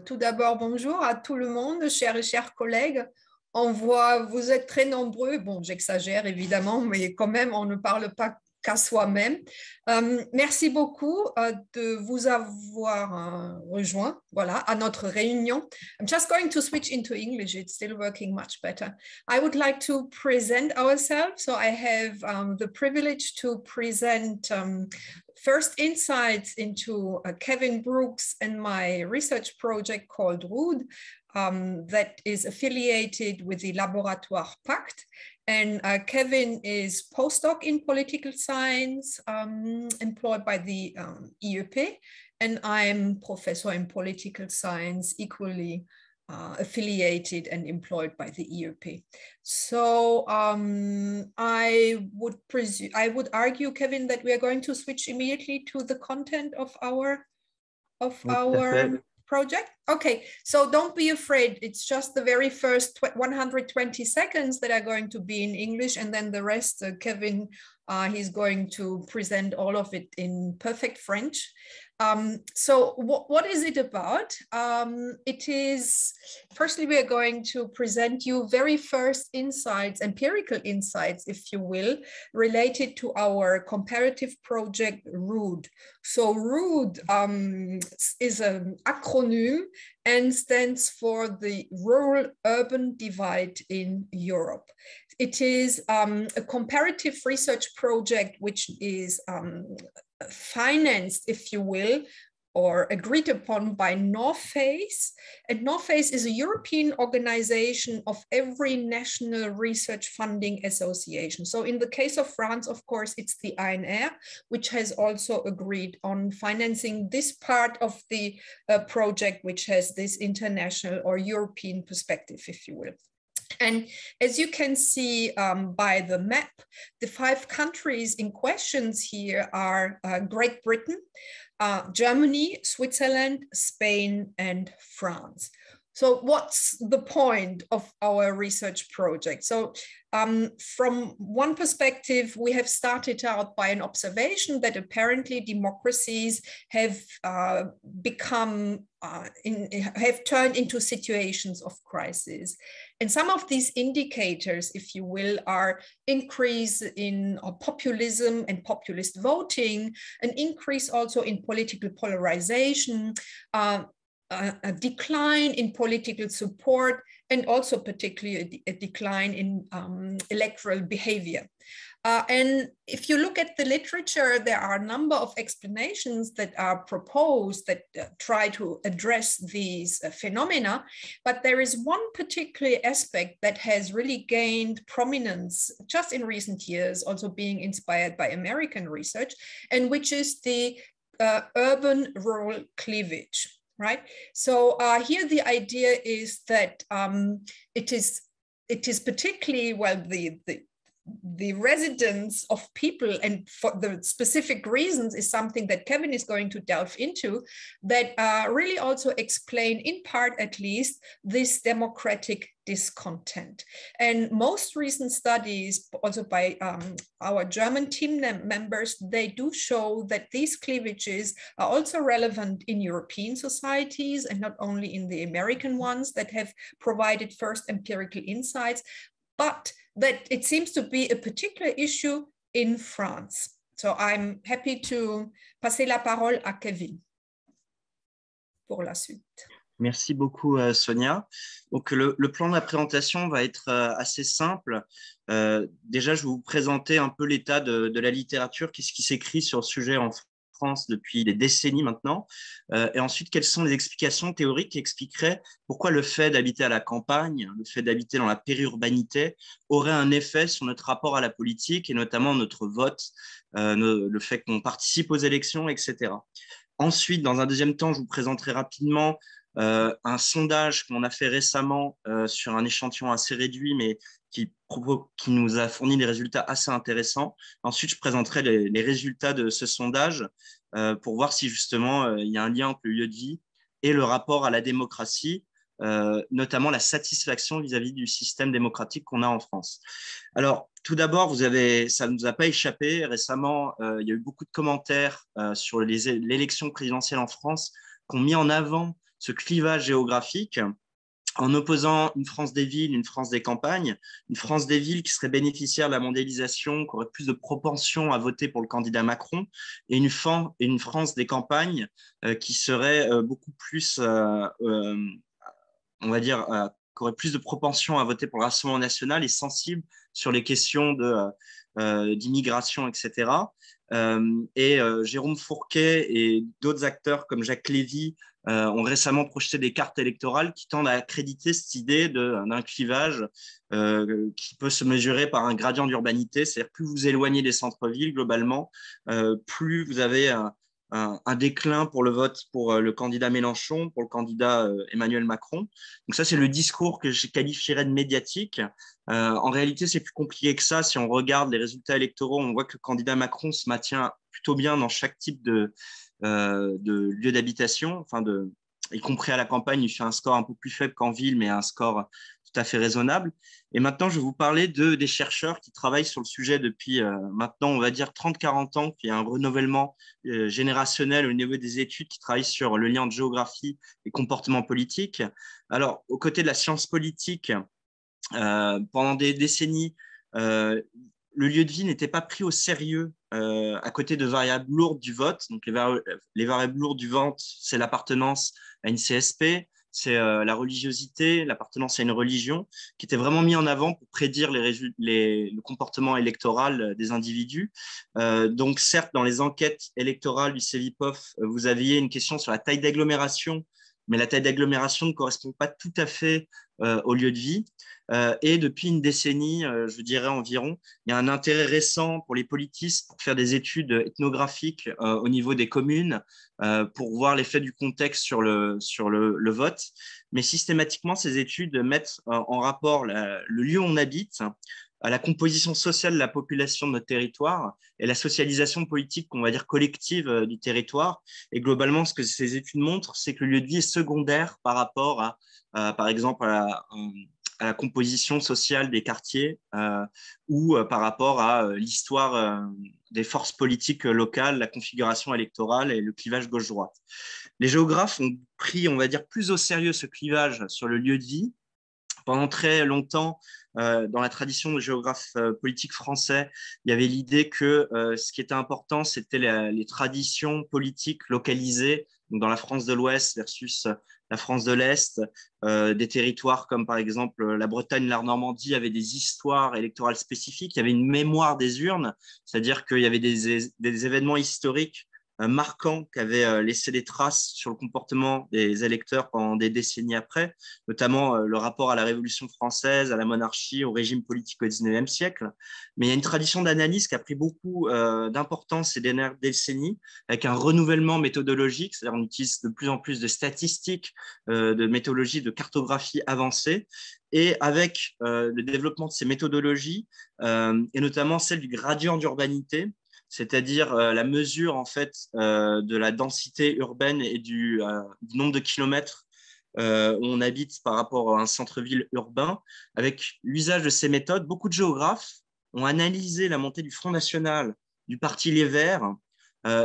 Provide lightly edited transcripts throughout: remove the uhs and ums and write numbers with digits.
Tout d'abord, bonjour à tout le monde, chers et chers collègues. On voit, vous êtes très nombreux. Bon, j'exagère évidemment, mais quand même, on ne parle pas qu'à soi-même. Merci beaucoup de vous avoir rejoint, voilà, à notre réunion. I'm just going to switch into English. It's still working much better. I would like to present ourselves. So I have the privilege to present first insights into Kevin Brooks and my research project called RUD that is affiliated with the Laboratoire Pact. And Kevin is postdoc in political science, employed by the IEP, and I'm professor in political science, equally affiliated and employed by the IEP. So I would argue, Kevin, that we are going to switch immediately to the content of our project. Okay, so don't be afraid. It's just the very first 120 seconds that are going to be in English, and then the rest, Kevin, he's going to present all of it in perfect French. So what is it about? It is, firstly, we are going to present you very first insights, empirical insights, if you will, related to our comparative project RUD. So RUD is an acronym and stands for the Rural-Urban Divide in Europe. It is a comparative research project which is financed, if you will, or agreed upon by NORFACE. And NORFACE is a European organization of every national research funding association. So in the case of France, of course, it's the ANR, which has also agreed on financing this part of the project, which has this international or European perspective, if you will. And as you can see by the map, the 5 countries in questions here are Great Britain, Germany, Switzerland, Spain, and France. So what's the point of our research project? So from one perspective, we have started out by an observation that apparently democracies have have turned into situations of crisis. And some of these indicators, if you will, are increase in populism and populist voting, an increase also in political polarization, a decline in political support, and also particularly a decline in electoral behavior. And if you look at the literature, there are a number of explanations that are proposed that try to address these phenomena, but there is one particular aspect that has really gained prominence just in recent years, also being inspired by American research, and which is the urban-rural cleavage. Right. So here the idea is that it is particularly, well, the residence of people, and for the specific reasons is something that Kevin is going to delve into, that really also explain, in part at least, this democratic discontent. And most recent studies, also by our German team members, they do show that these cleavages are also relevant in European societies and not only in the American ones that have provided first empirical insights, but that it seems to be a particular issue in France. So I'm happy to passer la parole à Kevin pour la suite. Merci beaucoup, Sonia. Donc, le plan de la présentation va être assez simple. Déjà, je vais vous présenter un peu l'état de la littérature, qu'est-ce qui s'écrit sur le sujet en France depuis des décennies maintenant. Et ensuite, quelles sont les explications théoriques qui expliqueraient pourquoi le fait d'habiter à la campagne, le fait d'habiter dans la périurbanité aurait un effet sur notre rapport à la politique et notamment notre vote, le fait qu'on participe aux élections, etc. Ensuite, dans un deuxième temps, je vous présenterai rapidement un sondage qu'on a fait récemment sur un échantillon assez réduit, mais qui nous a fourni des résultats assez intéressants. Ensuite, je présenterai les résultats de ce sondage pour voir si justement il y a un lien entre le lieu de vie et le rapport à la démocratie, notamment la satisfaction vis-à-vis du système démocratique qu'on a en France. Alors, tout d'abord, ça ne nous a pas échappé. Récemment, il y a eu beaucoup de commentaires sur l'élection présidentielle en France qui ont mis en avant ce clivage géographique en opposant une France des villes, une France des campagnes, une France des villes qui serait bénéficiaire de la mondialisation, qui aurait plus de propension à voter pour le candidat Macron, et une France des campagnes qui serait beaucoup plus, on va dire, qui aurait plus de propension à voter pour le Rassemblement national et sensible sur les questions d'immigration, etc. Jérôme Fourquet et d'autres acteurs comme Jacques Lévy ont récemment projeté des cartes électorales qui tendent à accréditer cette idée d'un clivage qui peut se mesurer par un gradient d'urbanité. C'est-à-dire plus vous éloignez des centres-villes globalement, plus vous avez un déclin pour le vote pour le candidat Mélenchon, pour le candidat Emmanuel Macron. Donc ça, c'est le discours que je qualifierais de médiatique. En réalité, c'est plus compliqué que ça. Si on regarde les résultats électoraux, on voit que le candidat Macron se maintient plutôt bien dans chaque type de lieu d'habitation, y compris à la campagne. Il fait un score un peu plus faible qu'en ville, mais un score tout à fait raisonnable. Et maintenant, je vais vous parler des chercheurs qui travaillent sur le sujet depuis maintenant, on va dire, 30-40 ans, puis il y a un renouvellement générationnel au niveau des études qui travaillent sur le lien de géographie et comportement politique. Alors, aux côtés de la science politique, pendant des décennies, le lieu de vie n'était pas pris au sérieux à côté de variables lourdes du vote. Donc, les variables lourdes du vote, c'est l'appartenance à une CSP, c'est la religiosité, l'appartenance à une religion, qui était vraiment mis en avant pour prédire le comportement électoral des individus. Donc, certes, dans les enquêtes électorales du CEVIPOF, vous aviez une question sur la taille d'agglomération, mais la taille d'agglomération ne correspond pas tout à fait au lieu de vie. Et depuis une décennie, je dirais environ, il y a un intérêt récent pour les politistes pour faire des études ethnographiques au niveau des communes pour voir l'effet du contexte sur le vote. Mais systématiquement, ces études mettent en rapport le lieu où on habite à la composition sociale de la population de notre territoire et la socialisation politique, on va dire collective du territoire. Et globalement, ce que ces études montrent, c'est que le lieu de vie est secondaire par rapport par exemple, à la composition sociale des quartiers ou par rapport à l'histoire des forces politiques locales, la configuration électorale et le clivage gauche-droite. Les géographes ont pris, on va dire, plus au sérieux ce clivage sur le lieu de vie. Pendant très longtemps, dans la tradition de géographes politiques français, il y avait l'idée que ce qui était important, c'était les traditions politiques localisées, donc dans la France de l'Ouest versus la France de l'Est. Des territoires comme par exemple la Bretagne, la Normandie avaient des histoires électorales spécifiques. Il y avait une mémoire des urnes, c'est-à-dire qu'il y avait des événements historiques marquants qui avaient laissé des traces sur le comportement des électeurs pendant des décennies après, notamment le rapport à la Révolution française, à la monarchie, au régime politique au XIXe siècle. Mais il y a une tradition d'analyse qui a pris beaucoup d'importance ces dernières décennies, avec un renouvellement méthodologique, c'est-à-dire on utilise de plus en plus de statistiques, de méthodologies, de cartographie avancée, et avec le développement de ces méthodologies, et notamment celle du gradient d'urbanité, c'est-à-dire la mesure en fait de la densité urbaine et du nombre de kilomètres où on habite par rapport à un centre-ville urbain. Avec l'usage de ces méthodes, beaucoup de géographes ont analysé la montée du Front National, du Parti Les Verts,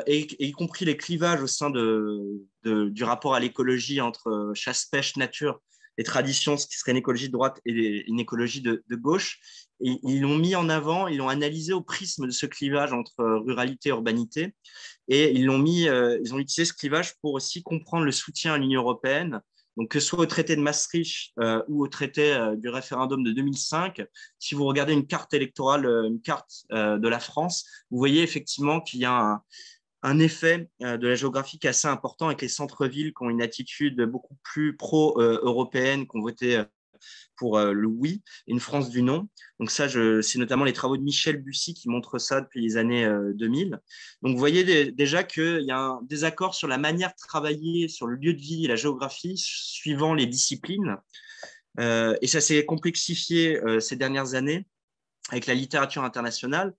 et y compris les clivages au sein du rapport à l'écologie entre chasse, pêche, nature et traditions, ce qui serait une écologie de droite et une écologie de gauche. Et ils l'ont mis en avant, ils l'ont analysé au prisme de ce clivage entre ruralité et urbanité. Et ils ont utilisé ce clivage pour aussi comprendre le soutien à l'Union européenne. Donc, que ce soit au traité de Maastricht ou au traité du référendum de 2005, si vous regardez une carte électorale, une carte de la France, vous voyez effectivement qu'il y a un effet de la géographie qui est assez important avec les centres-villes qui ont une attitude beaucoup plus pro-européenne, qui ont voté pour le oui, et une France du non. Donc ça, c'est notamment les travaux de Michel Bussy qui montrent ça depuis les années 2000. Donc vous voyez déjà qu'il y a un désaccord sur la manière de travailler sur le lieu de vie et la géographie suivant les disciplines. Et ça s'est complexifié ces dernières années avec la littérature internationale.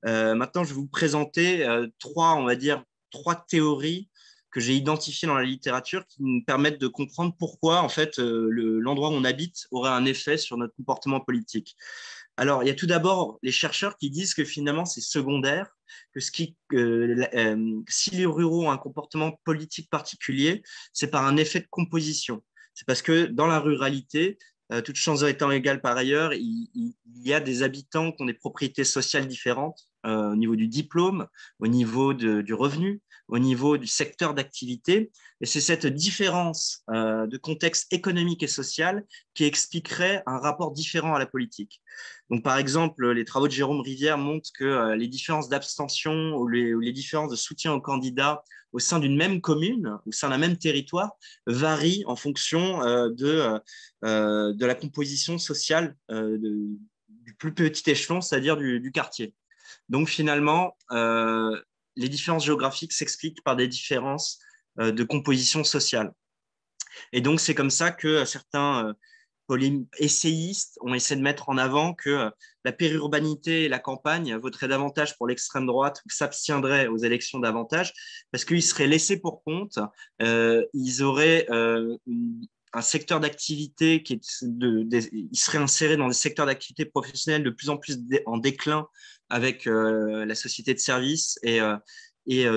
Maintenant, je vais vous présenter trois théories que j'ai identifiées dans la littérature qui nous permettent de comprendre pourquoi en fait, l'endroit où on habite aurait un effet sur notre comportement politique. Alors, il y a tout d'abord les chercheurs qui disent que finalement, c'est secondaire, que si les ruraux ont un comportement politique particulier, c'est par un effet de composition. C'est parce que dans la ruralité, toutes choses étant égales par ailleurs, il y a des habitants qui ont des propriétés sociales différentes au niveau du diplôme, au niveau du revenu, au niveau du secteur d'activité. Et c'est cette différence de contexte économique et social qui expliquerait un rapport différent à la politique. Donc, par exemple, les travaux de Jérôme Rivière montrent que les différences d'abstention ou les différences de soutien aux candidats au sein d'une même commune, au sein d'un même territoire, varient en fonction de la composition sociale du plus petit échelon, c'est-à-dire du quartier. Donc, finalement, les différences géographiques s'expliquent par des différences de composition sociale. Et donc, c'est comme ça que certains essayistes ont essayé de mettre en avant que la périurbanité et la campagne voteraient davantage pour l'extrême droite ou s'abstiendraient aux élections davantage parce qu'ils seraient laissés pour compte, ils auraient un secteur d'activité ils seraient insérés dans des secteurs d'activité professionnelle de plus en plus en déclin avec la société de services et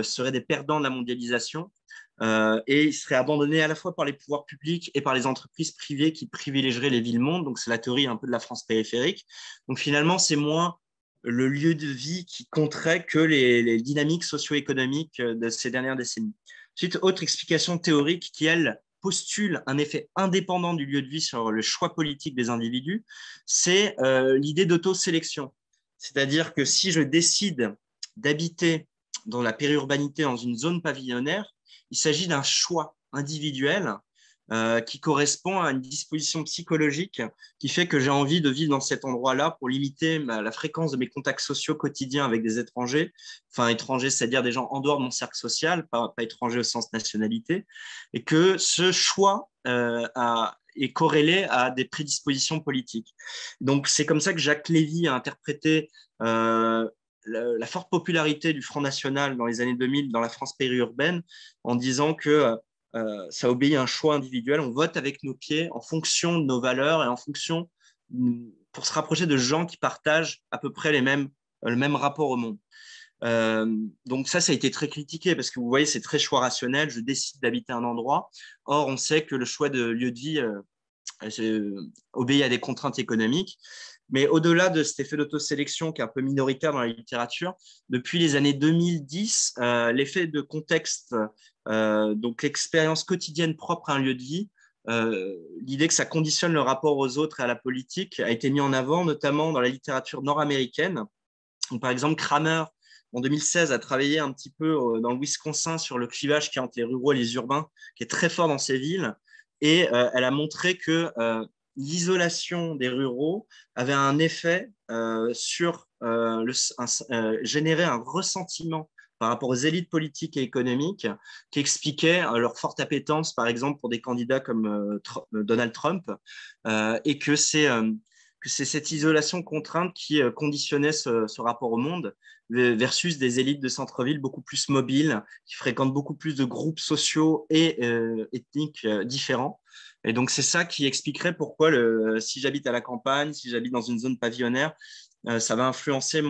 seraient des perdants de la mondialisation. Et il serait abandonné à la fois par les pouvoirs publics et par les entreprises privées qui privilégieraient les villes-mondes. Donc, c'est la théorie un peu de la France périphérique. Donc, finalement, c'est moins le lieu de vie qui compterait que les dynamiques socio-économiques de ces dernières décennies. Ensuite, autre explication théorique qui, elle, postule un effet indépendant du lieu de vie sur le choix politique des individus, c'est l'idée d'autosélection. C'est-à-dire que si je décide d'habiter dans la périurbanité, dans une zone pavillonnaire, il s'agit d'un choix individuel qui correspond à une disposition psychologique qui fait que j'ai envie de vivre dans cet endroit-là pour limiter la fréquence de mes contacts sociaux quotidiens avec des étrangers. Enfin, étrangers, c'est-à-dire des gens en dehors de mon cercle social, pas étrangers au sens nationalité. Et que ce choix est corrélé à des prédispositions politiques. Donc, c'est comme ça que Jacques Lévy a interprété la forte popularité du Front National dans les années 2000 dans la France périurbaine en disant que ça obéit à un choix individuel. On vote avec nos pieds en fonction de nos valeurs et en fonction pour se rapprocher de gens qui partagent à peu près le même rapport au monde. Donc ça a été très critiqué parce que vous voyez, c'est très choix rationnel. Je décide d'habiter un endroit. Or, on sait que le choix de lieu de vie obéit à des contraintes économiques. Mais au-delà de cet effet d'autosélection qui est un peu minoritaire dans la littérature, depuis les années 2010, l'effet de contexte, donc l'expérience quotidienne propre à un lieu de vie, l'idée que ça conditionne le rapport aux autres et à la politique a été mis en avant, notamment dans la littérature nord-américaine. Donc, par exemple, Kramer, en 2016, a travaillé un petit peu dans le Wisconsin sur le clivage qui est entre les ruraux et les urbains, qui est très fort dans ces villes. Et elle a montré que l'isolation des ruraux avait un effet sur générer un ressentiment par rapport aux élites politiques et économiques qui expliquait leur forte appétence, par exemple, pour des candidats comme Donald Trump, et que c'est cette isolation contrainte qui conditionnait ce rapport au monde versus des élites de centre-ville beaucoup plus mobiles, qui fréquentent beaucoup plus de groupes sociaux et ethniques différents. Et donc, c'est ça qui expliquerait pourquoi si j'habite à la campagne, si j'habite dans une zone pavillonnaire, ça va influencer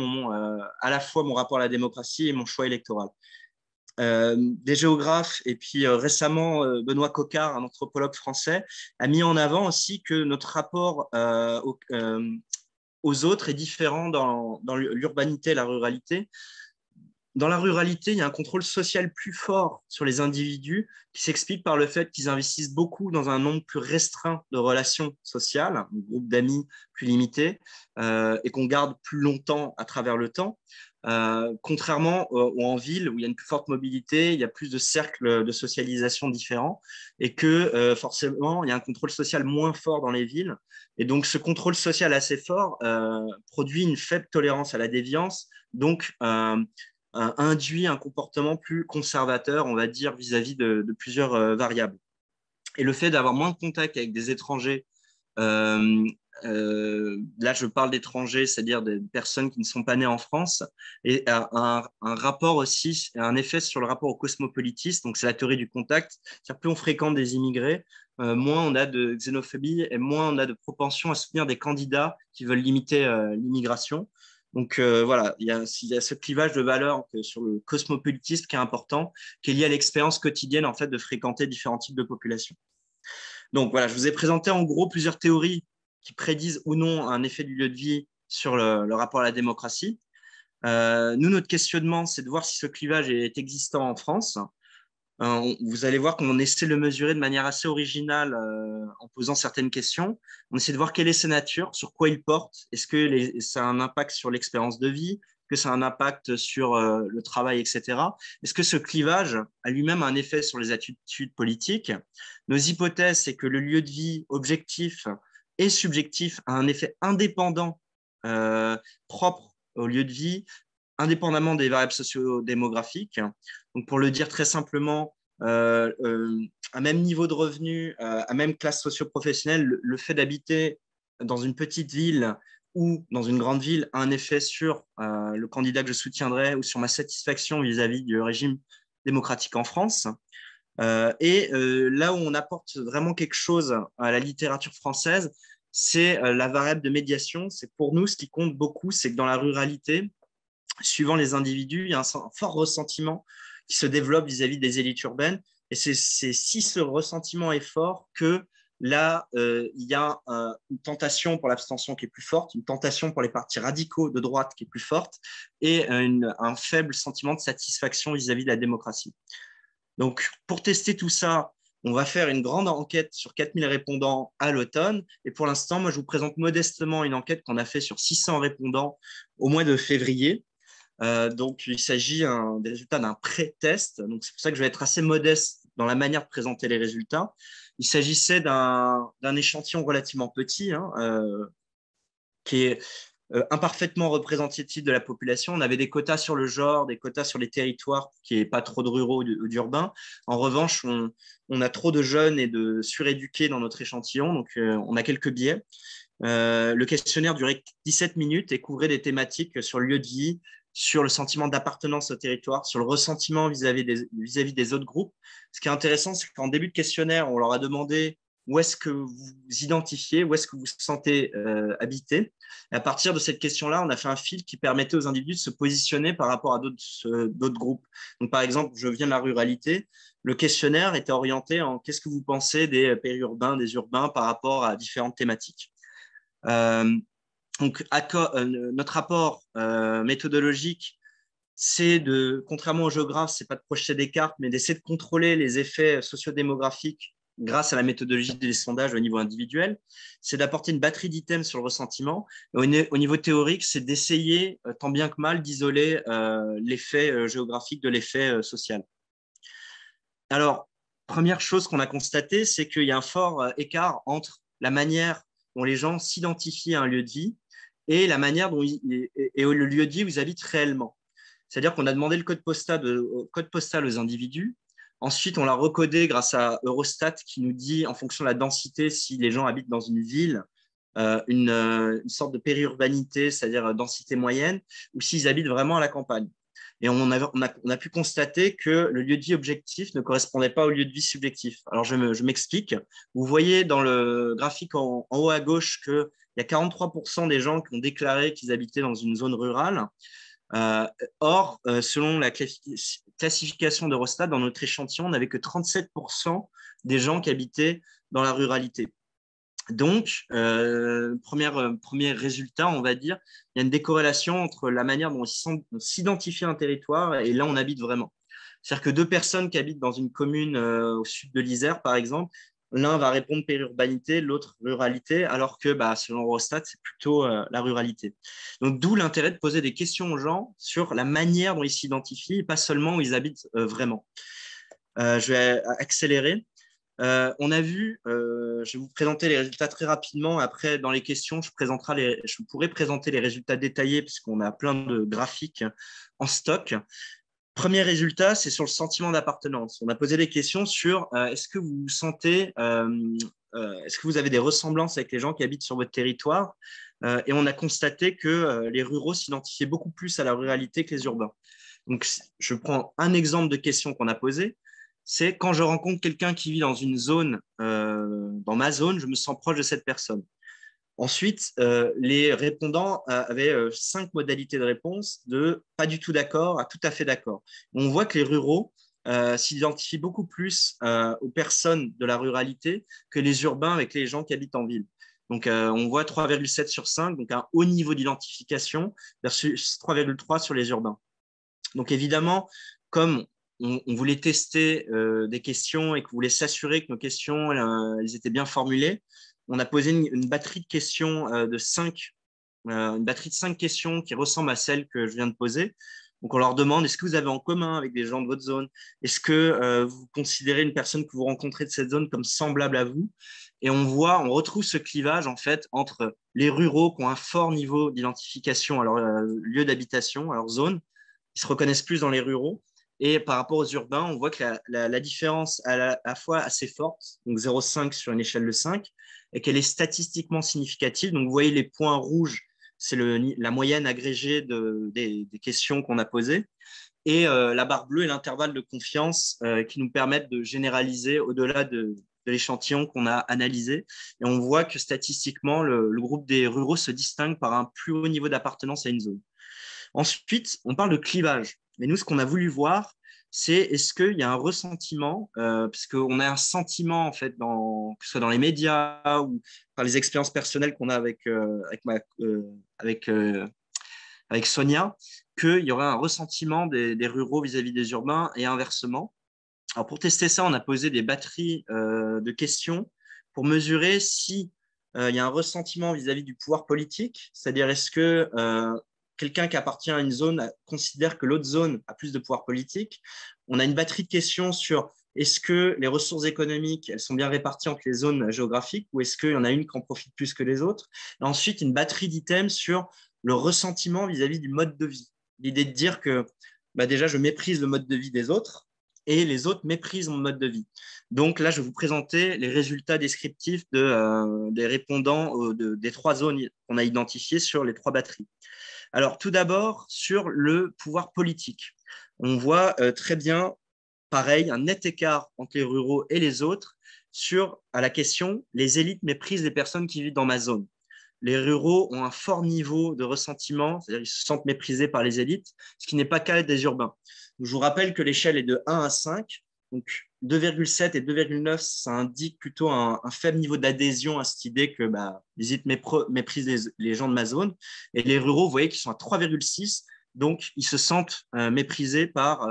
à la fois mon rapport à la démocratie et mon choix électoral. Des géographes et puis récemment Benoît Coquart, un anthropologue français, a mis en avant aussi que notre rapport aux autres est différent dans l'urbanité et la ruralité. Dans la ruralité, il y a un contrôle social plus fort sur les individus qui s'explique par le fait qu'ils investissent beaucoup dans un nombre plus restreint de relations sociales, un groupe d'amis plus limité, et qu'on garde plus longtemps à travers le temps. Contrairement en ville où il y a une plus forte mobilité, il y a plus de cercles de socialisation différents et que forcément, il y a un contrôle social moins fort dans les villes. Et donc, ce contrôle social assez fort produit une faible tolérance à la déviance, donc induit un comportement plus conservateur, on va dire, vis-à-vis de plusieurs variables. Et le fait d'avoir moins de contact avec des étrangers là je parle d'étrangers, c'est-à-dire des personnes qui ne sont pas nées en France, et un rapport aussi, un effet sur le rapport au cosmopolitisme, donc c'est la théorie du contact, c'est-à-dire plus on fréquente des immigrés, moins on a de xénophobie et moins on a de propension à soutenir des candidats qui veulent limiter l'immigration. Donc voilà, il y a ce clivage de valeurs sur le cosmopolitisme qui est important, qui est lié à l'expérience quotidienne en fait de fréquenter différents types de populations. Donc voilà, je vous ai présenté en gros plusieurs théories qui prédisent ou non un effet du lieu de vie sur le rapport à la démocratie. Nous, notre questionnement, c'est de voir si ce clivage est existant en France. Vous allez voir qu'on essaie de le mesurer de manière assez originale en posant certaines questions. On essaie de voir quelle est sa nature, sur quoi il porte. Est-ce que ça a un impact sur l'expérience de vie? Que ça a un impact sur le travail, etc. Est-ce que ce clivage a lui-même un effet sur les attitudes politiques? Nos hypothèses, c'est que le lieu de vie objectif et subjectif a un effet indépendant propre au lieu de vie, indépendamment des variables socio-démographiques. Donc, pour le dire très simplement, à même niveau de revenu, à même classe socio-professionnelle, le fait d'habiter dans une petite ville ou dans une grande ville a un effet sur le candidat que je soutiendrai ou sur ma satisfaction vis-à-vis du régime démocratique en France. Là où on apporte vraiment quelque chose à la littérature française, c'est la variable de médiation. C'est pour nous ce qui compte beaucoup, c'est que dans la ruralité, suivant les individus, il y a un fort ressentiment qui se développe vis-à-vis des élites urbaines. Et c'est si ce ressentiment est fort que là, il y a une tentation pour l'abstention qui est plus forte, une tentation pour les partis radicaux de droite qui est plus forte, et un faible sentiment de satisfaction vis-à-vis de la démocratie. Donc, pour tester tout ça, on va faire une grande enquête sur 4000 répondants à l'automne. Et pour l'instant, moi, je vous présente modestement une enquête qu'on a fait sur 600 répondants au mois de février. Donc, il s'agit des résultats d'un pré-test. Donc, c'est pour ça que je vais être assez modeste dans la manière de présenter les résultats. Il s'agissait d'un échantillon relativement petit, qui est imparfaitement représentatif de la population. On avait des quotas sur le genre, des quotas sur les territoires, qui n'est pas trop de ruraux ou d'urbains. En revanche, on a trop de jeunes et de suréduqués dans notre échantillon, donc on a quelques biais. Le questionnaire durait 17 minutes et couvrait des thématiques sur le lieu de vie, sur le sentiment d'appartenance au territoire, sur le ressentiment vis-à-vis des autres groupes. Ce qui est intéressant, c'est qu'en début de questionnaire, on leur a demandé où est-ce que vous vous identifiez, où est-ce que vous vous sentez habité. Et à partir de cette question-là, on a fait un filtre qui permettait aux individus de se positionner par rapport à d'autres groupes. Donc, par exemple, je viens de la ruralité. Le questionnaire était orienté en qu'est-ce que vous pensez des périurbains, des urbains par rapport à différentes thématiques. Donc, notre rapport méthodologique, c'est contrairement aux géographes, c'est pas de projeter des cartes, mais d'essayer de contrôler les effets sociodémographiques grâce à la méthodologie des sondages au niveau individuel. C'est d'apporter une batterie d'items sur le ressentiment. Et au niveau théorique, c'est d'essayer, tant bien que mal, d'isoler l'effet géographique de l'effet social. Alors, première chose qu'on a constatée, c'est qu'il y a un fort écart entre la manière dont les gens s'identifient à un lieu de vie et la manière dont le lieu de vie où ils habitent réellement. C'est-à-dire qu'on a demandé le code postal aux individus. Ensuite, on l'a recodé grâce à Eurostat qui nous dit, en fonction de la densité, si les gens habitent dans une ville, une sorte de périurbanité, c'est-à-dire densité moyenne, ou s'ils habitent vraiment à la campagne. Et on a pu constater que le lieu de vie objectif ne correspondait pas au lieu de vie subjectif. Alors, je m'explique. Vous voyez dans le graphique en haut à gauche qu'il y a 43% des gens qui ont déclaré qu'ils habitaient dans une zone rurale. Or, selon la classification d'Eurostat, dans notre échantillon, on n'avait que 37% des gens qui habitaient dans la ruralité. Donc, premier résultat, on va dire, il y a une décorrélation entre la manière dont on s'identifie à un territoire et là, on habite vraiment. C'est-à-dire que deux personnes qui habitent dans une commune au sud de l'Isère, par exemple, l'un va répondre périurbanité, l'autre ruralité, alors que selon Eurostat, c'est plutôt la ruralité. Donc, d'où l'intérêt de poser des questions aux gens sur la manière dont ils s'identifient et pas seulement où ils habitent vraiment. Je vais accélérer. On a vu, je vais vous présenter les résultats très rapidement. Après, dans les questions, je pourrais présenter les résultats détaillés puisqu'on a plein de graphiques en stock. Premier résultat, c'est sur le sentiment d'appartenance. On a posé des questions sur est-ce que vous vous sentez est-ce que vous avez des ressemblances avec les gens qui habitent sur votre territoire? Et on a constaté que les ruraux s'identifiaient beaucoup plus à la ruralité que les urbains. Donc, je prends un exemple de question qu'on a posée. C'est quand je rencontre quelqu'un qui vit dans une zone, dans ma zone, je me sens proche de cette personne. Ensuite, les répondants avaient 5 modalités de réponse, de pas du tout d'accord à tout à fait d'accord. On voit que les ruraux s'identifient beaucoup plus aux personnes de la ruralité que les urbains avec les gens qui habitent en ville. Donc, on voit 3,7 sur 5, donc un haut niveau d'identification versus 3,3 sur les urbains. Donc, évidemment, comme on voulait tester des questions et qu'on voulait s'assurer que nos questions elles étaient bien formulées, on a posé une batterie de questions une batterie de 5 questions qui ressemblent à celles que je viens de poser. Donc, on leur demande, est-ce que vous avez en commun avec des gens de votre zone? Est-ce que vous considérez une personne que vous rencontrez de cette zone comme semblable à vous? Et on retrouve ce clivage en fait entre les ruraux qui ont un fort niveau d'identification à leur lieu d'habitation, à leur zone. Ils se reconnaissent plus dans les ruraux. Et par rapport aux urbains, on voit que la différence est à la fois assez forte, donc 0,5 sur une échelle de 5, et qu'elle est statistiquement significative. Donc, vous voyez les points rouges, c'est la moyenne agrégée des questions qu'on a posées. Et la barre bleue est l'intervalle de confiance qui nous permettent de généraliser au-delà de l'échantillon qu'on a analysé. Et on voit que statistiquement, le groupe des ruraux se distingue par un plus haut niveau d'appartenance à une zone. Ensuite, on parle de clivage. Mais nous, ce qu'on a voulu voir, c'est est-ce qu'il y a un ressentiment, parce qu'on a un sentiment, en fait, que ce soit dans les médias ou par les expériences personnelles qu'on a avec Sonia, qu'il y aurait un ressentiment des ruraux vis-à-vis des urbains et inversement. Alors, pour tester ça, on a posé des batteries de questions pour mesurer si il y a un ressentiment vis-à-vis du pouvoir politique, c'est-à-dire est-ce que quelqu'un qui appartient à une zone considère que l'autre zone a plus de pouvoir politique. On a une batterie de questions sur est-ce que les ressources économiques, elles sont bien réparties entre les zones géographiques ou est-ce qu'il y en a une qui en profite plus que les autres. Et ensuite, une batterie d'items sur le ressentiment vis-à-vis du mode de vie. L'idée de dire que déjà, je méprise le mode de vie des autres et les autres méprisent mon mode de vie. Donc là, je vais vous présenter les résultats descriptifs des répondants des 3 zones qu'on a identifiées sur les 3 batteries. Alors, tout d'abord, sur le pouvoir politique. On voit très bien, pareil, un net écart entre les ruraux et les autres à la question « les élites méprisent les personnes qui vivent dans ma zone ». Les ruraux ont un fort niveau de ressentiment, c'est-à-dire qu'ils se sentent méprisés par les élites, ce qui n'est pas le cas des urbains. Je vous rappelle que l'échelle est de 1 à 5, donc 2,7 et 2,9, ça indique plutôt un faible niveau d'adhésion à cette idée que les élites méprisent les gens de ma zone. Et les ruraux, vous voyez qu'ils sont à 3,6, donc ils se sentent méprisés par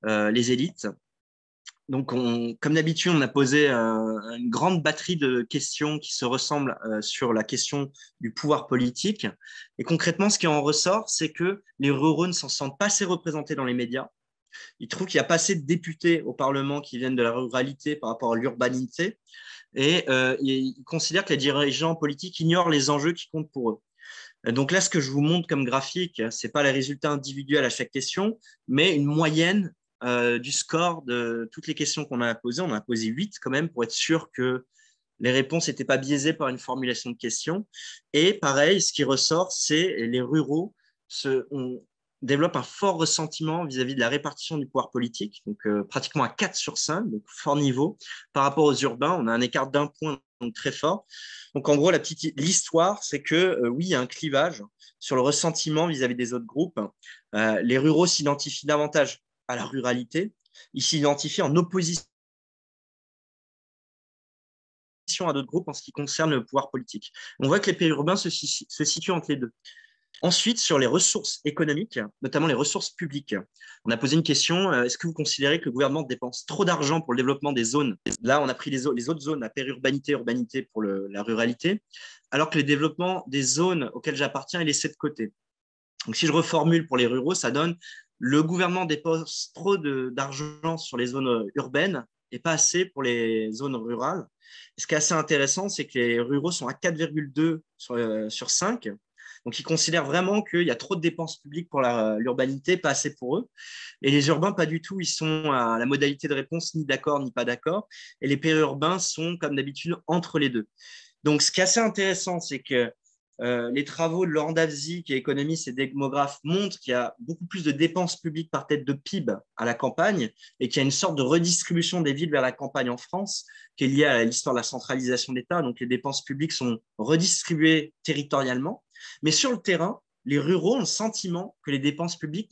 les élites. Donc, comme d'habitude, on a posé une grande batterie de questions qui se ressemblent sur la question du pouvoir politique. Et concrètement, ce qui en ressort, c'est que les ruraux ne s'en sentent pas assez représentés dans les médias. Ils trouvent qu'il n'y a pas assez de députés au Parlement qui viennent de la ruralité par rapport à l'urbanité. Et ils considèrent que les dirigeants politiques ignorent les enjeux qui comptent pour eux. Donc là, ce que je vous montre comme graphique, ce n'est pas les résultats individuels à chaque question, mais une moyenne du score de toutes les questions qu'on a posées. On en a posé 8 quand même pour être sûr que les réponses n'étaient pas biaisées par une formulation de questions. Et pareil, ce qui ressort, c'est les ruraux développent un fort ressentiment vis-à-vis de la répartition du pouvoir politique, donc pratiquement à 4 sur 5, donc fort niveau. Par rapport aux urbains, on a un écart d'1 point, donc très fort. Donc en gros, l'histoire, c'est que oui, il y a un clivage sur le ressentiment vis-à-vis des autres groupes. Les ruraux s'identifient davantage à la ruralité. Ils s'identifient en opposition à d'autres groupes en ce qui concerne le pouvoir politique. On voit que les périurbains se situent entre les deux. Ensuite, sur les ressources économiques, notamment les ressources publiques, on a posé une question, est-ce que vous considérez que le gouvernement dépense trop d'argent pour le développement des zones? Là, on a pris les autres zones, la périurbanité, urbanité pour la ruralité, alors que le développement des zones auxquelles j'appartiens est laissé de côté. Donc, si je reformule pour les ruraux, ça donne le gouvernement dépense trop d'argent sur les zones urbaines et pas assez pour les zones rurales. Ce qui est assez intéressant, c'est que les ruraux sont à 4,2 sur 5, Donc, ils considèrent vraiment qu'il y a trop de dépenses publiques pour l'urbanité, pas assez pour eux. Et les urbains, pas du tout. Ils sont à la modalité de réponse ni d'accord ni pas d'accord. Et les périurbains sont, comme d'habitude, entre les deux. Donc, ce qui est assez intéressant, c'est que les travaux de Laurent Davzy, qui est économiste et démographe, montrent qu'il y a beaucoup plus de dépenses publiques par tête de PIB à la campagne et qu'il y a une sorte de redistribution des villes vers la campagne en France qui est liée à l'histoire de la centralisation de l'État. Donc, les dépenses publiques sont redistribuées territorialement. Mais sur le terrain, les ruraux ont le sentiment que les dépenses publiques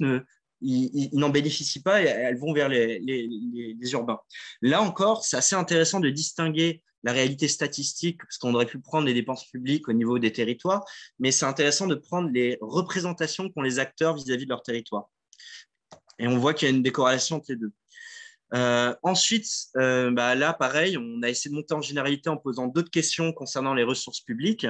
ils n'en bénéficient pas et elles vont vers les urbains. Là encore, c'est assez intéressant de distinguer la réalité statistique, parce qu'on aurait pu prendre les dépenses publiques au niveau des territoires, mais c'est intéressant de prendre les représentations qu'ont les acteurs vis-à-vis de leur territoire. Et on voit qu'il y a une décorrélation entre les deux. Ensuite, là, pareil, on a essayé de monter en généralité en posant d'autres questions concernant les ressources publiques,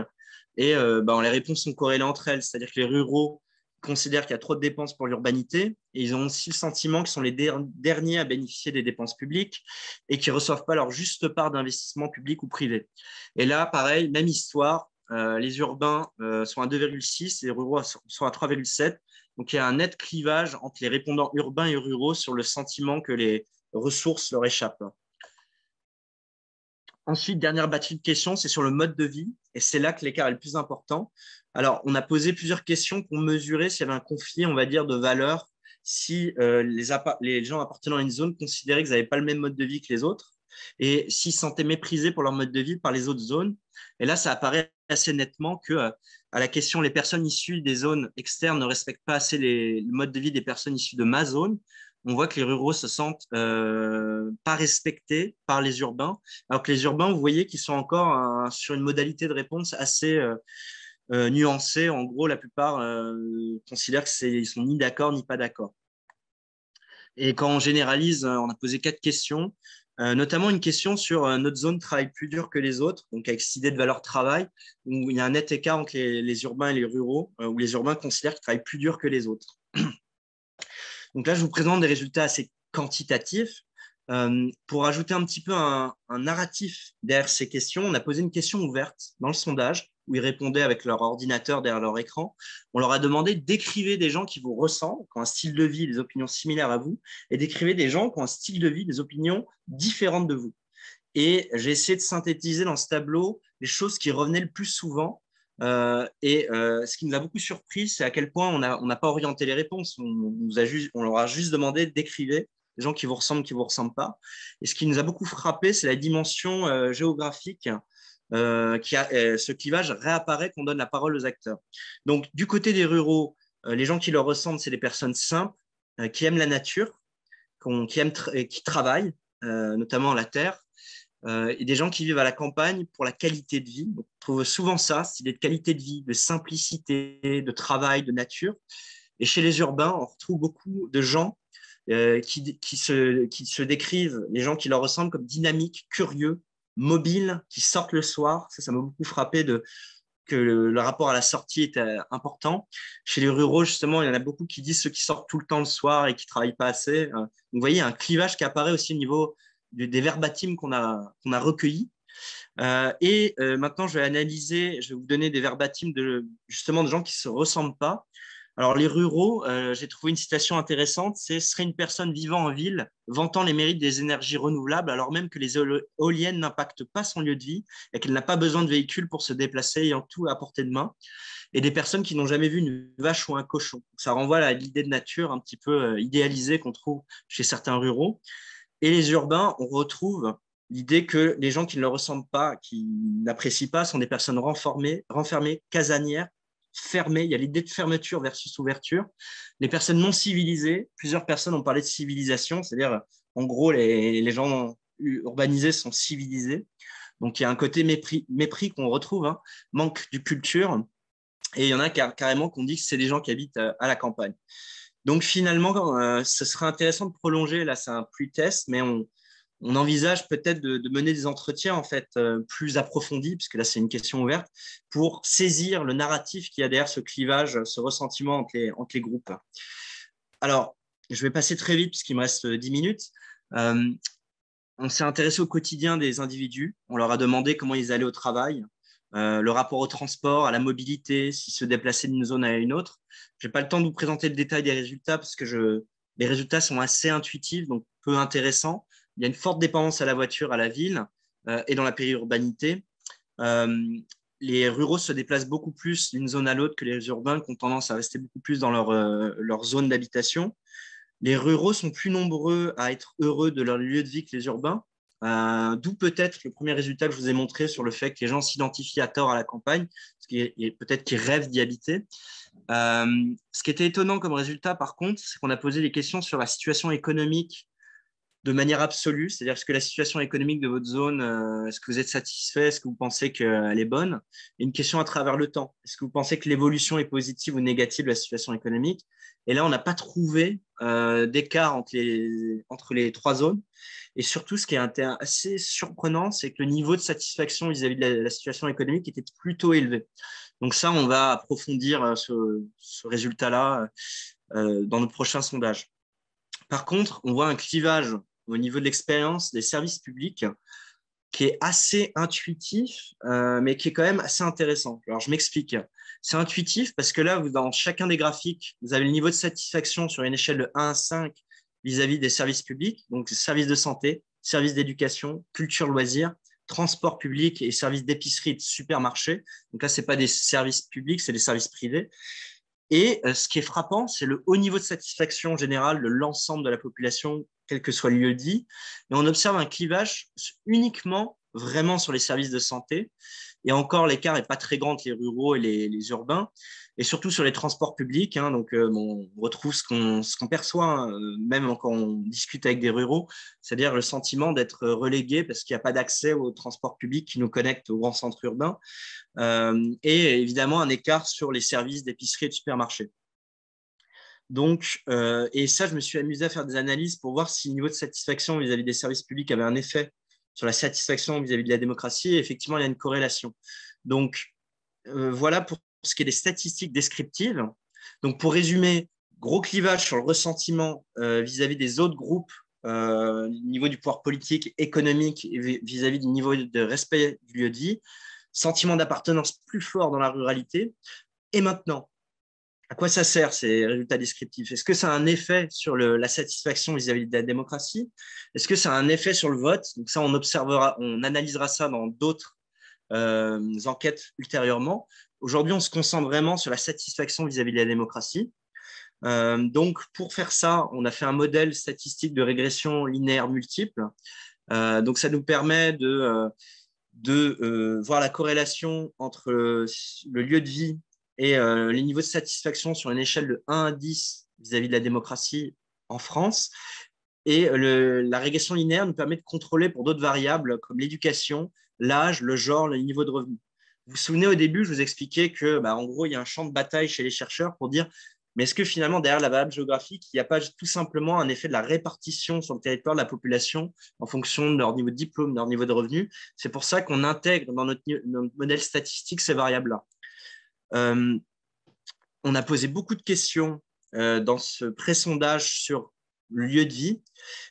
et les réponses sont corrélées entre elles, c'est-à-dire que les ruraux considèrent qu'il y a trop de dépenses pour l'urbanité et ils ont aussi le sentiment qu'ils sont les derniers à bénéficier des dépenses publiques et qu'ils ne reçoivent pas leur juste part d'investissement public ou privé. Et là, pareil, même histoire, les urbains sont à 2,6 et les ruraux sont à 3,7. Donc, il y a un net clivage entre les répondants urbains et ruraux sur le sentiment que les ressources leur échappent. Ensuite, dernière batterie de questions, c'est sur le mode de vie. Et c'est là que l'écart est le plus important. Alors, on a posé plusieurs questions pour mesurer s'il y avait un conflit, on va dire, de valeurs, si les gens appartenant à une zone considéraient qu'ils n'avaient pas le même mode de vie que les autres et s'ils se sentaient méprisés pour leur mode de vie par les autres zones. Et là, ça apparaît assez nettement que à la question « les personnes issues des zones externes ne respectent pas assez le mode de vie des personnes issues de ma zone », on voit que les ruraux se sentent pas respectés par les urbains, alors que les urbains, vous voyez qu'ils sont encore sur une modalité de réponse assez nuancée. En gros, la plupart considèrent qu'ils sont ni d'accord ni pas d'accord. Et quand on généralise, on a posé 4 questions, notamment une question sur notre zone travaille plus dur que les autres, donc avec cette idée de valeur travail, où il y a un net écart entre les urbains et les ruraux, où les urbains considèrent qu'ils travaillent plus dur que les autres. Donc là, je vous présente des résultats assez quantitatifs. Pour ajouter un petit peu un narratif derrière ces questions, on a posé une question ouverte dans le sondage où ils répondaient avec leur ordinateur derrière leur écran. On leur a demandé d'écrire des gens qui vous ressemblent, qui ont un style de vie, des opinions similaires à vous, et d'écrire des gens qui ont un style de vie, des opinions différentes de vous. Et j'ai essayé de synthétiser dans ce tableau les choses qui revenaient le plus souvent. Ce qui nous a beaucoup surpris, c'est à quel point on n'a pas orienté les réponses. On leur a juste demandé d'écrire des gens qui vous ressemblent pas. Et ce qui nous a beaucoup frappé, c'est la dimension géographique. Ce clivage réapparaît qu'on donne la parole aux acteurs. Donc, du côté des ruraux, les gens qui leur ressemblent, c'est des personnes simples, qui aiment la nature, qui travaillent, notamment la terre, et des gens qui vivent à la campagne pour la qualité de vie. Donc, on trouve souvent ça, c'est de qualité de vie, de simplicité, de travail, de nature. Et chez les urbains, on retrouve beaucoup de gens qui se décrivent, les gens qui leur ressemblent, comme dynamiques, curieux, mobiles, qui sortent le soir. Ça m'a beaucoup frappé que le rapport à la sortie est important. Chez les ruraux, justement, il y en a beaucoup qui disent ceux qui sortent tout le temps le soir et qui ne travaillent pas assez. Donc, vous voyez, il y a un clivage qui apparaît aussi au niveau des verbatims qu'on a recueillis. Maintenant, je vais vous donner des verbatims justement de gens qui ne se ressemblent pas. Alors, les ruraux, j'ai trouvé une citation intéressante, c'est « serait une personne vivant en ville, vantant les mérites des énergies renouvelables, alors même que les éoliennes n'impactent pas son lieu de vie et qu'elle n'a pas besoin de véhicule pour se déplacer, ayant tout à portée de main. » Et des personnes qui n'ont jamais vu une vache ou un cochon. Ça renvoie à l'idée de nature un petit peu idéalisée qu'on trouve chez certains ruraux. Et les urbains, on retrouve l'idée que les gens qui ne leur ressemblent pas, qui n'apprécient pas, sont des personnes renfermées, casanières, fermées. Il y a l'idée de fermeture versus ouverture. Les personnes non civilisées, plusieurs personnes ont parlé de civilisation, c'est-à-dire, en gros, les gens urbanisés sont civilisés. Donc, il y a un côté mépris qu'on retrouve, manque de culture. Et il y en a carrément qu'on dit que c'est des gens qui habitent à la campagne. Donc, finalement, ce serait intéressant de prolonger. Là, c'est un pre-test, mais on envisage peut-être de mener des entretiens en fait plus approfondis, puisque là, c'est une question ouverte, pour saisir le narratif qu'il y a derrière ce clivage, ce ressentiment entre les groupes. Alors, je vais passer très vite, puisqu'il me reste 10 minutes. On s'est intéressé au quotidien des individus. On leur a demandé comment ils allaient au travail. le rapport au transport, à la mobilité, si se déplacer d'une zone à une autre. Je n'ai pas le temps de vous présenter le détail des résultats parce que les résultats sont assez intuitifs, donc peu intéressants. Il y a une forte dépendance à la voiture, à la ville et dans la périurbanité. Les ruraux se déplacent beaucoup plus d'une zone à l'autre que les urbains qui ont tendance à rester beaucoup plus dans leur zone d'habitation. Les ruraux sont plus nombreux à être heureux de leur lieu de vie que les urbains, d'où peut-être le premier résultat que je vous ai montré sur le fait que les gens s'identifient à tort à la campagne, peut-être qu'ils rêvent d'y habiter. Ce qui était étonnant comme résultat, par contre, c'est qu'on a posé des questions sur la situation économique de manière absolue, c'est-à-dire est-ce que la situation économique de votre zone, est-ce que vous êtes satisfait, est-ce que vous pensez qu'elle est bonne? Et une question à travers le temps, est-ce que vous pensez que l'évolution est positive ou négative de la situation économique? Et là, on n'a pas trouvé d'écart entre les trois zones. Et surtout, ce qui est assez surprenant, c'est que le niveau de satisfaction vis-à-vis de la situation économique était plutôt élevé. Donc ça, on va approfondir ce résultat-là dans notre prochain sondage. Par contre, on voit un clivage au niveau de l'expérience des services publics qui est assez intuitif, mais qui est quand même assez intéressant. Alors, je m'explique. C'est intuitif parce que là, dans chacun des graphiques, vous avez le niveau de satisfaction sur une échelle de 1 à 5 vis-à-vis des services publics, donc services de santé, services d'éducation, culture, loisirs, transport public et services d'épicerie et de supermarché. Donc là, ce n'est pas des services publics, c'est des services privés. Et ce qui est frappant, c'est le haut niveau de satisfaction générale de l'ensemble de la population, quel que soit le lieu dit. Et on observe un clivage uniquement vraiment sur les services de santé. Et encore, l'écart n'est pas très grand entre les ruraux et les urbains. Et surtout sur les transports publics. Donc, on retrouve ce qu'on perçoit, même quand on discute avec des ruraux, c'est-à-dire le sentiment d'être relégué parce qu'il n'y a pas d'accès aux transports publics qui nous connectent aux grands centres urbains. Et évidemment, un écart sur les services d'épicerie et de supermarché. Donc, et ça, je me suis amusé à faire des analyses pour voir si le niveau de satisfaction vis-à-vis des services publics avait un effet sur la satisfaction vis-à-vis de la démocratie. Et effectivement, il y a une corrélation. Donc, voilà pour ce qui est des statistiques descriptives. Donc, pour résumer, gros clivage sur le ressentiment vis-à-vis des autres groupes, niveau du pouvoir politique, économique, et vis-à-vis du niveau de respect du lieu de vie. Sentiment d'appartenance plus fort dans la ruralité. Et maintenant, à quoi ça sert ces résultats descriptifs? Est-ce que ça a un effet sur la satisfaction vis-à-vis de la démocratie? Est-ce que ça a un effet sur le vote? Donc ça, on analysera ça dans d'autres enquêtes ultérieurement. Aujourd'hui, on se concentre vraiment sur la satisfaction vis-à-vis de la démocratie. Donc, pour faire ça, on a fait un modèle statistique de régression linéaire multiple. Donc, ça nous permet de voir la corrélation entre le lieu de vie et les niveaux de satisfaction sur une échelle de 1 à 10 vis-à-vis de la démocratie en France. Et la régression linéaire nous permet de contrôler pour d'autres variables comme l'éducation, l'âge, le genre, le niveau de revenu. Vous vous souvenez, au début, je vous expliquais que, en gros, il y a un champ de bataille chez les chercheurs pour dire, mais est-ce que finalement, derrière la variable géographique, il n'y a pas tout simplement un effet de la répartition sur le territoire de la population en fonction de leur niveau de diplôme, de leur niveau de revenu? C'est pour ça qu'on intègre dans notre modèle statistique ces variables-là. On a posé beaucoup de questions dans ce pré-sondage sur le lieu de vie.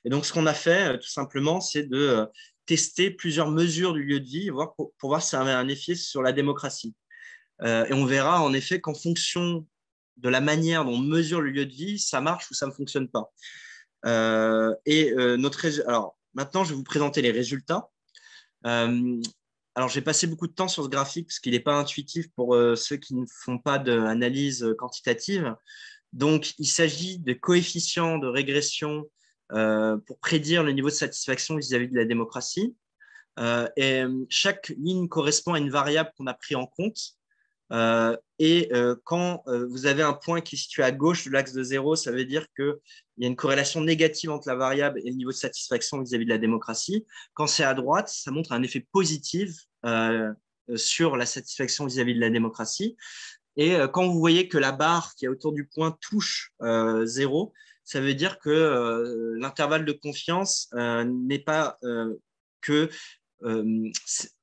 Et donc, ce qu'on a fait, tout simplement, c'est de tester plusieurs mesures du lieu de vie pour voir si ça avait un effet sur la démocratie. Et on verra en effet qu'en fonction de la manière dont on mesure le lieu de vie, ça marche ou ça ne fonctionne pas. Alors, maintenant, je vais vous présenter les résultats. Alors, j'ai passé beaucoup de temps sur ce graphique parce qu'il n'est pas intuitif pour ceux qui ne font pas d'analyse quantitative. Donc, il s'agit de coefficients de régression pour prédire le niveau de satisfaction vis-à-vis de la démocratie. Et chaque ligne correspond à une variable qu'on a pris en compte. Quand vous avez un point qui est situé à gauche de l'axe de 0, ça veut dire qu'il y a une corrélation négative entre la variable et le niveau de satisfaction vis-à-vis de la démocratie. Quand c'est à droite, ça montre un effet positif sur la satisfaction vis-à-vis de la démocratie. Et quand vous voyez que la barre qui est autour du point touche 0, ça veut dire que l'intervalle de confiance n'est pas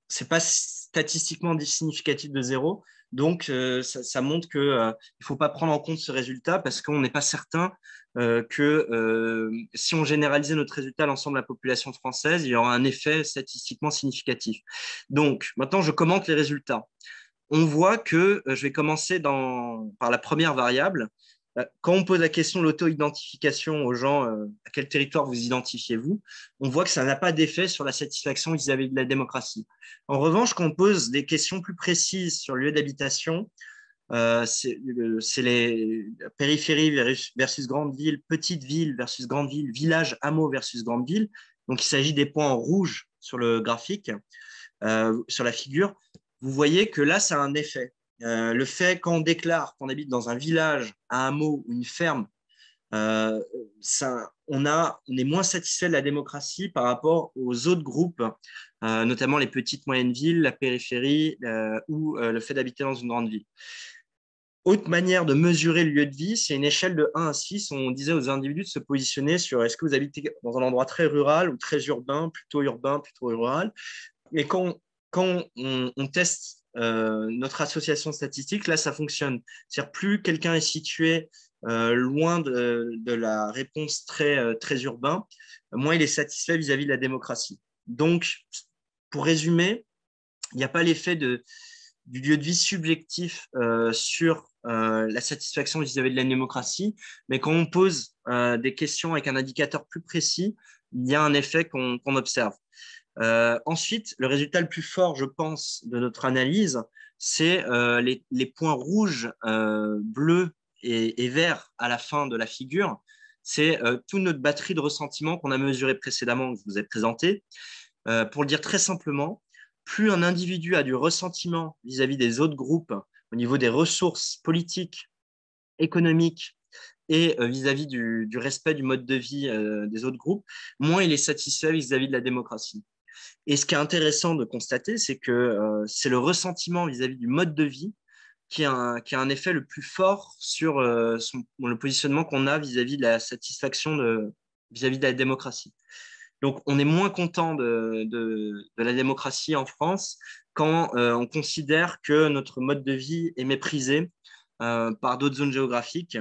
c'est pas statistiquement significatif de 0. Donc, ça montre qu'il ne faut pas prendre en compte ce résultat parce qu'on n'est pas certain que si on généralisait notre résultat à l'ensemble de la population française, il y aura un effet statistiquement significatif. Donc, maintenant, je commente les résultats. On voit que, je vais commencer par la première variable. Quand on pose la question de l'auto-identification aux gens, à quel territoire vous identifiez-vous, on voit que ça n'a pas d'effet sur la satisfaction vis-à-vis de la démocratie. En revanche, quand on pose des questions plus précises sur le lieu d'habitation, c'est les périphéries versus grande ville, petite ville versus grande ville, village, hameau versus grande ville. Donc, il s'agit des points en rouge sur le graphique, sur la figure. Vous voyez que là, ça a un effet. Le fait, quand on déclare qu'on habite dans un village, un hameau ou une ferme, on est moins satisfait de la démocratie par rapport aux autres groupes, notamment les petites moyennes villes, la périphérie ou le fait d'habiter dans une grande ville. Autre manière de mesurer le lieu de vie, c'est une échelle de 1 à 6. On disait aux individus de se positionner sur est-ce que vous habitez dans un endroit très rural ou très urbain, plutôt rural. Et quand on teste notre association statistique, là, ça fonctionne. C'est-à-dire, plus quelqu'un est situé loin de la réponse très urbain, moins il est satisfait vis-à-vis de la démocratie. Donc, pour résumer, il n'y a pas l'effet du lieu de vie subjectif sur la satisfaction vis-à-vis de la démocratie, mais quand on pose des questions avec un indicateur plus précis, il y a un effet qu'on observe. Ensuite, le résultat le plus fort, je pense, de notre analyse, c'est les points rouges, bleus et verts à la fin de la figure. C'est toute notre batterie de ressentiments qu'on a mesuré précédemment, que je vous ai présenté. Pour le dire très simplement, plus un individu a du ressentiment vis-à-vis des autres groupes au niveau des ressources politiques, économiques et vis-à-vis du respect du mode de vie des autres groupes, moins il est satisfait vis-à-vis de la démocratie. Et ce qui est intéressant de constater, c'est que c'est le ressentiment vis-à-vis du mode de vie qui a un effet le plus fort sur le positionnement qu'on a vis-à-vis de la satisfaction vis-à-vis de la démocratie. Donc, on est moins content de la démocratie en France quand on considère que notre mode de vie est méprisé par d'autres zones géographiques.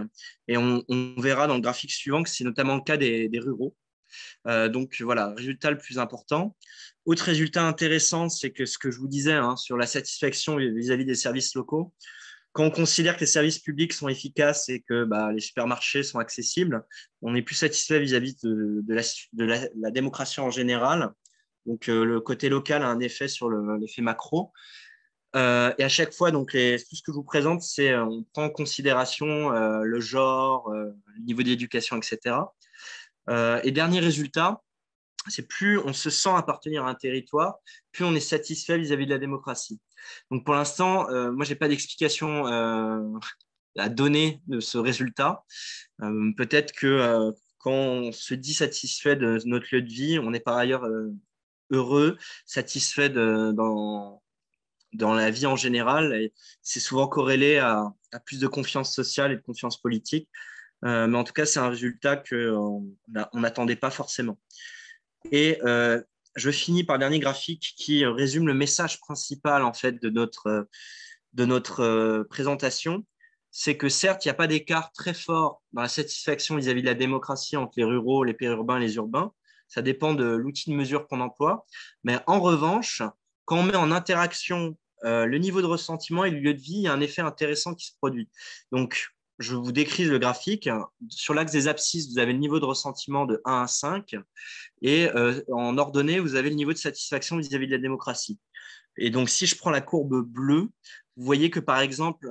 Et on verra dans le graphique suivant que c'est notamment le cas des ruraux. Donc voilà, résultat le plus important. Autre résultat intéressant, c'est que ce que je vous disais sur la satisfaction vis-à-vis des services locaux, quand on considère que les services publics sont efficaces et que les supermarchés sont accessibles, on est plus satisfait vis-à-vis de la démocratie en général. Donc le côté local a un effet sur l'effet macro. Et à chaque fois, donc tout ce que je vous présente, c'est on prend en considération le genre, le niveau d'éducation, etc. Et dernier résultat, c'est plus on se sent appartenir à un territoire, plus on est satisfait vis-à-vis de la démocratie. Donc pour l'instant, moi, je n'ai pas d'explication à donner de ce résultat. Peut-être que quand on se dit satisfait de notre lieu de vie, on est par ailleurs heureux, satisfait dans la vie en général. Et c'est souvent corrélé à plus de confiance sociale et de confiance politique. Mais en tout cas, c'est un résultat qu'on n'attendait pas forcément. Et je finis par le dernier graphique qui résume le message principal en fait de notre présentation. C'est que certes, il n'y a pas d'écart très fort dans la satisfaction vis-à-vis de la démocratie entre les ruraux, les périurbains et les urbains. Ça dépend de l'outil de mesure qu'on emploie. Mais en revanche, quand on met en interaction le niveau de ressentiment et le lieu de vie, il y a un effet intéressant qui se produit. Donc, je vous décris le graphique. Sur l'axe des abscisses, vous avez le niveau de ressentiment de 1 à 5. Et en ordonnée, vous avez le niveau de satisfaction vis-à-vis de la démocratie. Et donc, si je prends la courbe bleue, vous voyez que, par exemple,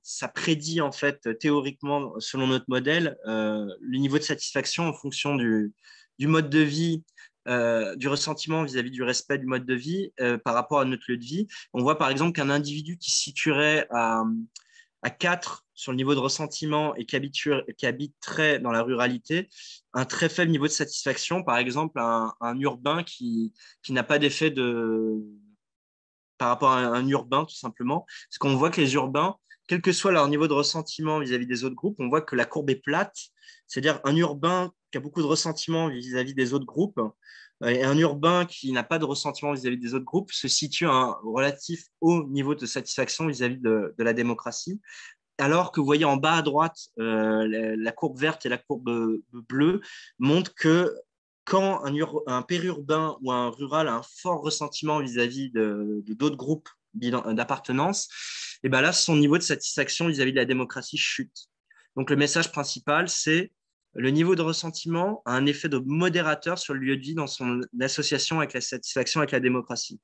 ça prédit, en fait, théoriquement, selon notre modèle, le niveau de satisfaction en fonction du mode de vie, du ressentiment vis-à-vis du respect du mode de vie par rapport à notre lieu de vie. On voit, par exemple, qu'un individu qui se situerait à 4 sur le niveau de ressentiment et qui habiterait dans la ruralité, un très faible niveau de satisfaction, par exemple un urbain qui n'a pas d'effet par rapport à un urbain, tout simplement. Parce qu'on voit que les urbains, quel que soit leur niveau de ressentiment vis-à-vis des autres groupes, on voit que la courbe est plate, c'est-à-dire un urbain qui a beaucoup de ressentiment vis-à-vis des autres groupes et un urbain qui n'a pas de ressentiment vis-à-vis des autres groupes se situe à un relatif haut niveau de satisfaction vis-à-vis de la démocratie. alors que vous voyez en bas à droite, la courbe verte et la courbe bleue montrent que quand un périurbain ou un rural a un fort ressentiment vis-à-vis de d'autres groupes d'appartenance, et ben là, son niveau de satisfaction vis-à-vis de la démocratie chute. Donc, le message principal, c'est le niveau de ressentiment a un effet de modérateur sur le lieu de vie dans son association avec la satisfaction avec la démocratie.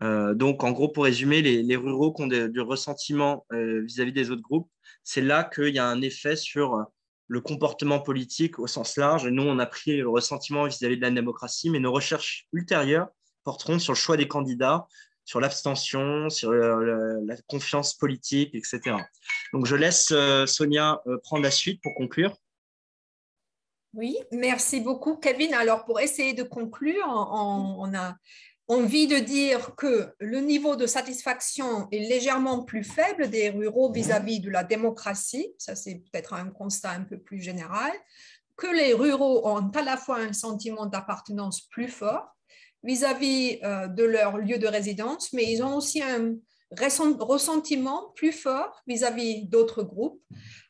Donc, en gros, pour résumer, les ruraux qui ont du ressentiment vis-à-vis des autres groupes, c'est là qu'il y a un effet sur le comportement politique au sens large. Nous, on a pris le ressentiment vis-à-vis de la démocratie, mais nos recherches ultérieures porteront sur le choix des candidats, sur l'abstention, sur la confiance politique, etc. Donc, je laisse Sonia prendre la suite pour conclure. Oui, merci beaucoup, Kevin. Alors, pour essayer de conclure, on a envie de dire que le niveau de satisfaction est légèrement plus faible des ruraux vis-à-vis de la démocratie. Ça, c'est peut-être un constat un peu plus général. Que les ruraux ont à la fois un sentiment d'appartenance plus fort vis-à-vis de leur lieu de résidence, mais ils ont aussi un ressentiment plus fort vis-à-vis d'autres groupes.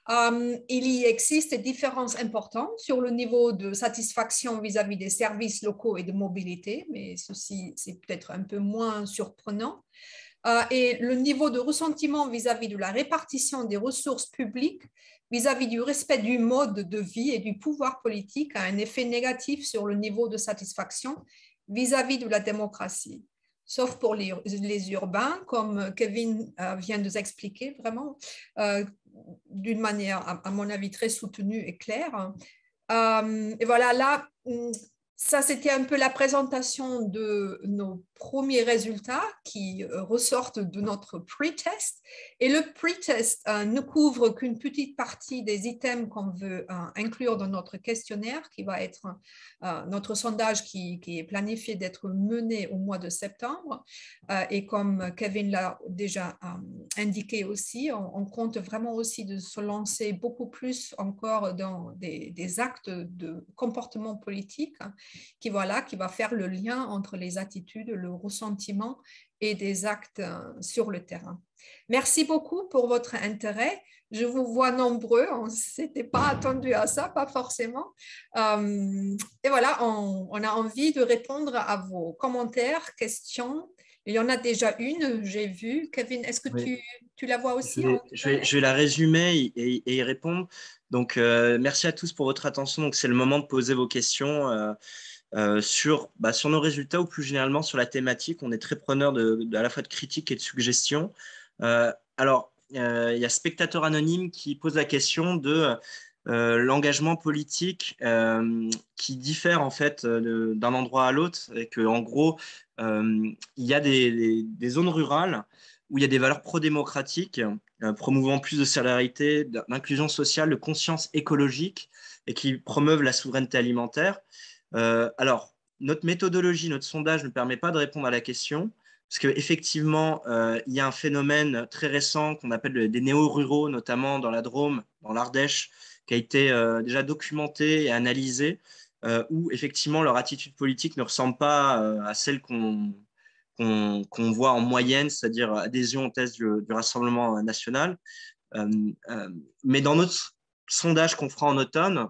Il y existe des différences importantes sur le niveau de satisfaction vis-à-vis des services locaux et de mobilité, mais ceci, c'est peut-être un peu moins surprenant. Et le niveau de ressentiment vis-à-vis de la répartition des ressources publiques, vis-à-vis du respect du mode de vie et du pouvoir politique, a un effet négatif sur le niveau de satisfaction vis-à-vis de la démocratie. Sauf pour les urbains, comme Kevin vient de expliquer, vraiment, d'une manière, à mon avis, très soutenue et claire. Et voilà, là, ça, c'était un peu la présentation de nos premiers résultats qui ressortent de notre pre-test. Et le pre-test ne couvre qu'une petite partie des items qu'on veut inclure dans notre questionnaire, qui va être notre sondage qui est planifié d'être mené au mois de septembre. Et comme Kevin l'a déjà indiqué aussi, on compte vraiment aussi de se lancer beaucoup plus encore dans des actes de comportement politique qui va faire le lien entre les attitudes, le ressentiment et des actes sur le terrain. Merci beaucoup pour votre intérêt. Je vous vois nombreux. On ne s'était pas attendu à ça, pas forcément. Et voilà, on a envie de répondre à vos commentaires, questions. Il y en a déjà une, j'ai vu. Kevin, est-ce que Oui. tu la vois aussi? Je vais la résumer et y répondre. Donc, merci à tous pour votre attention. Donc, c'est le moment de poser vos questions sur nos résultats ou plus généralement sur la thématique. On est très preneur à la fois de critiques et de suggestions. Il y a Spectateur Anonyme qui pose la question de l'engagement politique qui diffère en fait d'un endroit à l'autre et que en gros il y a des zones rurales où il y a des valeurs pro-démocratiques promouvant plus de solidarité, d'inclusion sociale, de conscience écologique et qui promeuvent la souveraineté alimentaire. Alors, notre méthodologie, notre sondage ne permet pas de répondre à la question parce qu'effectivement, il y a un phénomène très récent qu'on appelle des néo-ruraux, notamment dans la Drôme, dans l'Ardèche, qui a été déjà documenté et analysé, où effectivement leur attitude politique ne ressemble pas à celle qu'on voit en moyenne, c'est-à-dire adhésion au test du Rassemblement national. Mais dans notre sondage qu'on fera en automne,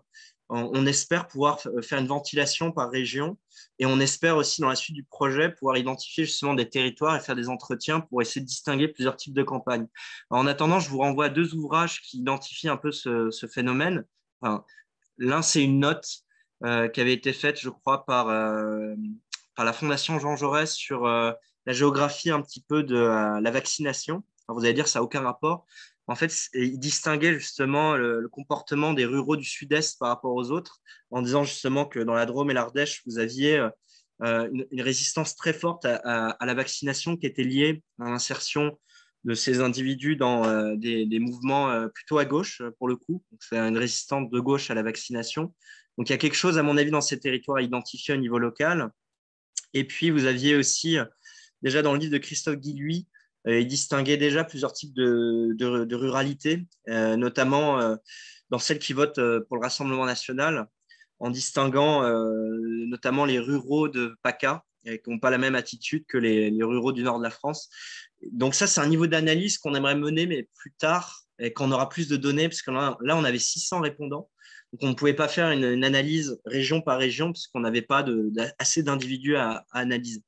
on espère pouvoir faire une ventilation par région et on espère aussi dans la suite du projet pouvoir identifier justement des territoires et faire des entretiens pour essayer de distinguer plusieurs types de campagnes. En attendant, je vous renvoie à deux ouvrages qui identifient un peu ce phénomène. Enfin, l'un, c'est une note qui avait été faite, je crois, par la Fondation Jean Jaurès sur la géographie un petit peu de la vaccination. Alors, vous allez dire que ça n'a aucun rapport. En fait, il distinguait justement le comportement des ruraux du Sud-Est par rapport aux autres, en disant justement que dans la Drôme et l'Ardèche, vous aviez une résistance très forte à la vaccination qui était liée à l'insertion de ces individus dans des mouvements plutôt à gauche, pour le coup. C'est une résistance de gauche à la vaccination. Donc, il y a quelque chose, à mon avis, dans ces territoires à identifier au niveau local. Et puis, vous aviez aussi, déjà dans le livre de Christophe Guilluy, il distinguait déjà plusieurs types de ruralité, notamment dans celles qui votent pour le Rassemblement national, en distinguant notamment les ruraux de PACA, qui n'ont pas la même attitude que les ruraux du nord de la France. Donc ça, c'est un niveau d'analyse qu'on aimerait mener, mais plus tard, et quand on aura plus de données, parce que là on avait 600 répondants, donc on ne pouvait pas faire une analyse région par région, parce qu'on n'avait pas assez d'individus à analyser.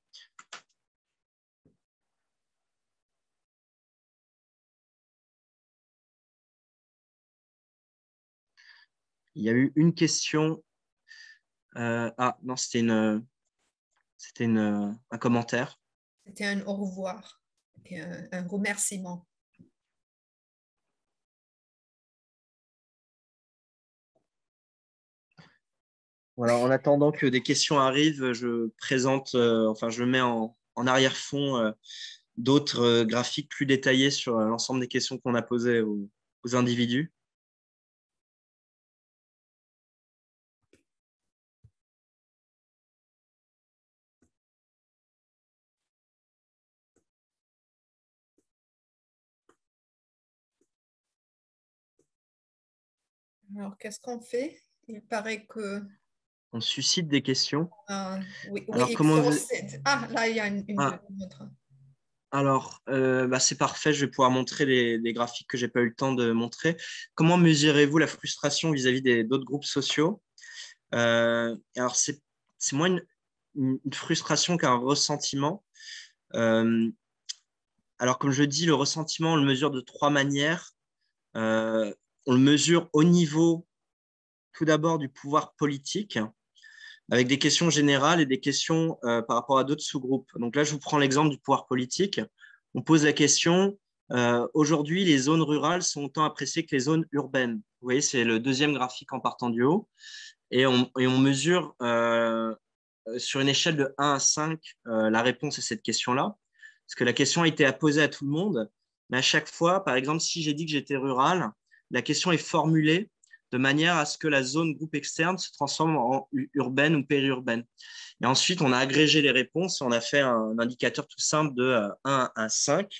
Il y a eu une question. Non, c'était un commentaire. C'était un au revoir et un remerciement. Voilà, en attendant que des questions arrivent, je présente, je mets en arrière-fond d'autres graphiques plus détaillés sur l'ensemble des questions qu'on a posées aux individus. Alors, qu'est-ce qu'on fait? Il paraît que... On suscite des questions. Oui, Alors, il comment faut... vous... Ah, là, il y a une autre. Alors, c'est parfait, je vais pouvoir montrer les graphiques que je n'ai pas eu le temps de montrer. Comment mesurez-vous la frustration vis-à-vis d'autres groupes sociaux? Alors, c'est moins une frustration qu'un ressentiment. Alors, comme je dis, le ressentiment, on le mesure de 3 manières. On le mesure au niveau, tout d'abord, du pouvoir politique, avec des questions générales et des questions par rapport à d'autres sous-groupes. Donc là, je vous prends l'exemple du pouvoir politique. On pose la question, aujourd'hui, les zones rurales sont autant appréciées que les zones urbaines. Vous voyez, c'est le deuxième graphique en partant du haut. Et on mesure sur une échelle de 1 à 5 la réponse à cette question-là. Parce que la question a été posée à tout le monde. Mais à chaque fois, par exemple, si j'ai dit que j'étais rural, la question est formulée de manière à ce que la zone groupe externe se transforme en urbaine ou périurbaine. Et ensuite, on a agrégé les réponses et on a fait un indicateur tout simple de 1 à 5.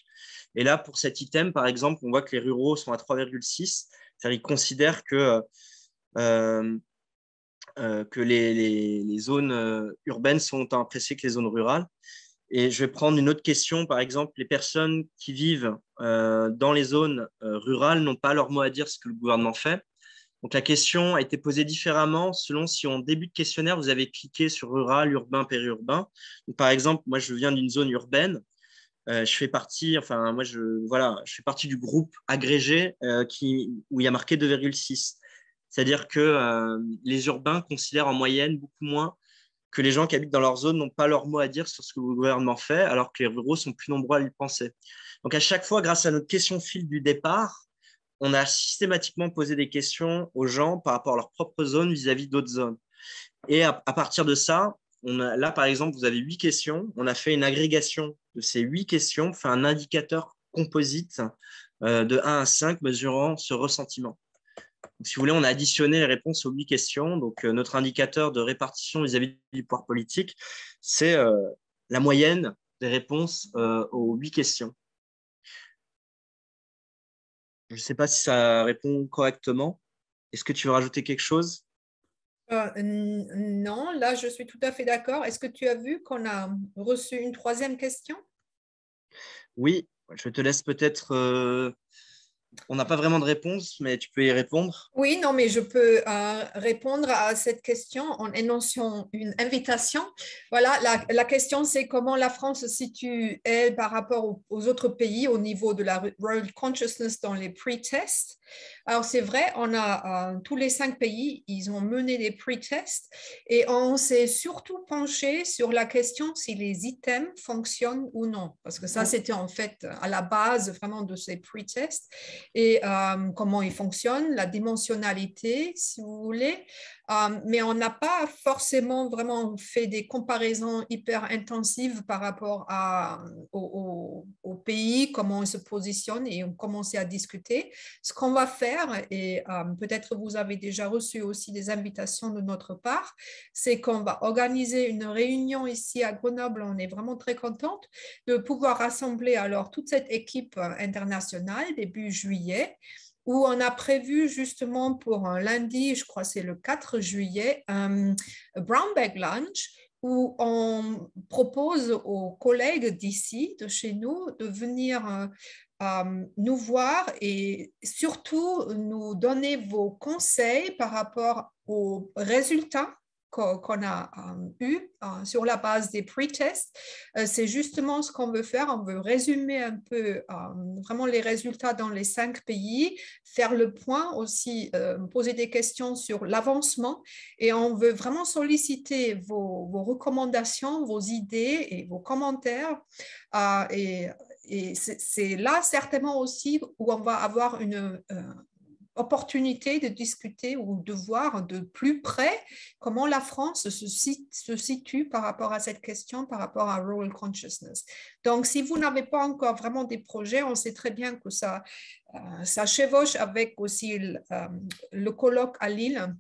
Et là, pour cet item, par exemple, on voit que les ruraux sont à 3,6. C'est-à-dire qu'ils considèrent que les zones urbaines sont autant appréciées que les zones rurales. Et je vais prendre une autre question. Par exemple, les personnes qui vivent dans les zones rurales n'ont pas leur mot à dire ce que le gouvernement fait. Donc, la question a été posée différemment selon si en début de questionnaire, vous avez cliqué sur rural, urbain, périurbain. Donc, par exemple, moi, je viens d'une zone urbaine. Je fais partie, je fais partie du groupe agrégé où il y a marqué 2,6. C'est-à-dire que les urbains considèrent en moyenne beaucoup moins que les gens qui habitent dans leur zone n'ont pas leur mot à dire sur ce que le gouvernement fait, alors que les ruraux sont plus nombreux à le penser. Donc, à chaque fois, grâce à notre question fil du départ, on a systématiquement posé des questions aux gens par rapport à leur propre zone vis-à-vis d'autres zones. Et à partir de ça, là, par exemple, vous avez 8 questions. On a fait une agrégation de ces 8 questions, fait un indicateur composite de 1 à 5 mesurant ce ressentiment. Donc, si vous voulez, on a additionné les réponses aux 8 questions. Donc, notre indicateur de répartition vis-à-vis du pouvoir politique, c'est la moyenne des réponses aux 8 questions. Je ne sais pas si ça répond correctement. Est-ce que tu veux rajouter quelque chose? Non, là, je suis tout à fait d'accord. Est-ce que tu as vu qu'on a reçu une troisième question? Oui, je te laisse peut-être. On n'a pas vraiment de réponse, mais tu peux y répondre. Oui, non, mais je peux répondre à cette question en énonçant une invitation. Voilà, la question, c'est comment la France se situe, elle, par rapport aux autres pays au niveau de la World Consciousness dans les pre-tests. Alors, c'est vrai, on a tous les 5 pays, ils ont mené des pre-tests et on s'est surtout penché sur la question si les items fonctionnent ou non, parce que ça, c'était en fait à la base vraiment de ces pre-tests et comment ils fonctionnent, la dimensionnalité, si vous voulez. Mais on n'a pas forcément vraiment fait des comparaisons hyper intensives par rapport au pays, comment ils se positionnent et on commence à discuter. Ce qu'on va faire, et peut-être vous avez déjà reçu aussi des invitations de notre part, c'est qu'on va organiser une réunion ici à Grenoble. On est vraiment très contente de pouvoir rassembler alors toute cette équipe internationale début juillet, où on a prévu justement pour un lundi, je crois que c'est le 4 juillet, un Brown Bag Lunch où on propose aux collègues d'ici, de chez nous, de venir nous voir et surtout nous donner vos conseils par rapport aux résultats qu'on a eu sur la base des pre-tests. C'est justement ce qu'on veut faire. On veut résumer un peu vraiment les résultats dans les 5 pays, faire le point aussi, poser des questions sur l'avancement et on veut vraiment solliciter vos recommandations, vos idées et vos commentaires. Et c'est là certainement aussi où on va avoir une opportunité de discuter ou de voir de plus près comment la France se situe par rapport à cette question, par rapport à Rural Consciousness. Donc, si vous n'avez pas encore vraiment des projets, on sait très bien que ça chevauche avec aussi le colloque à Lille,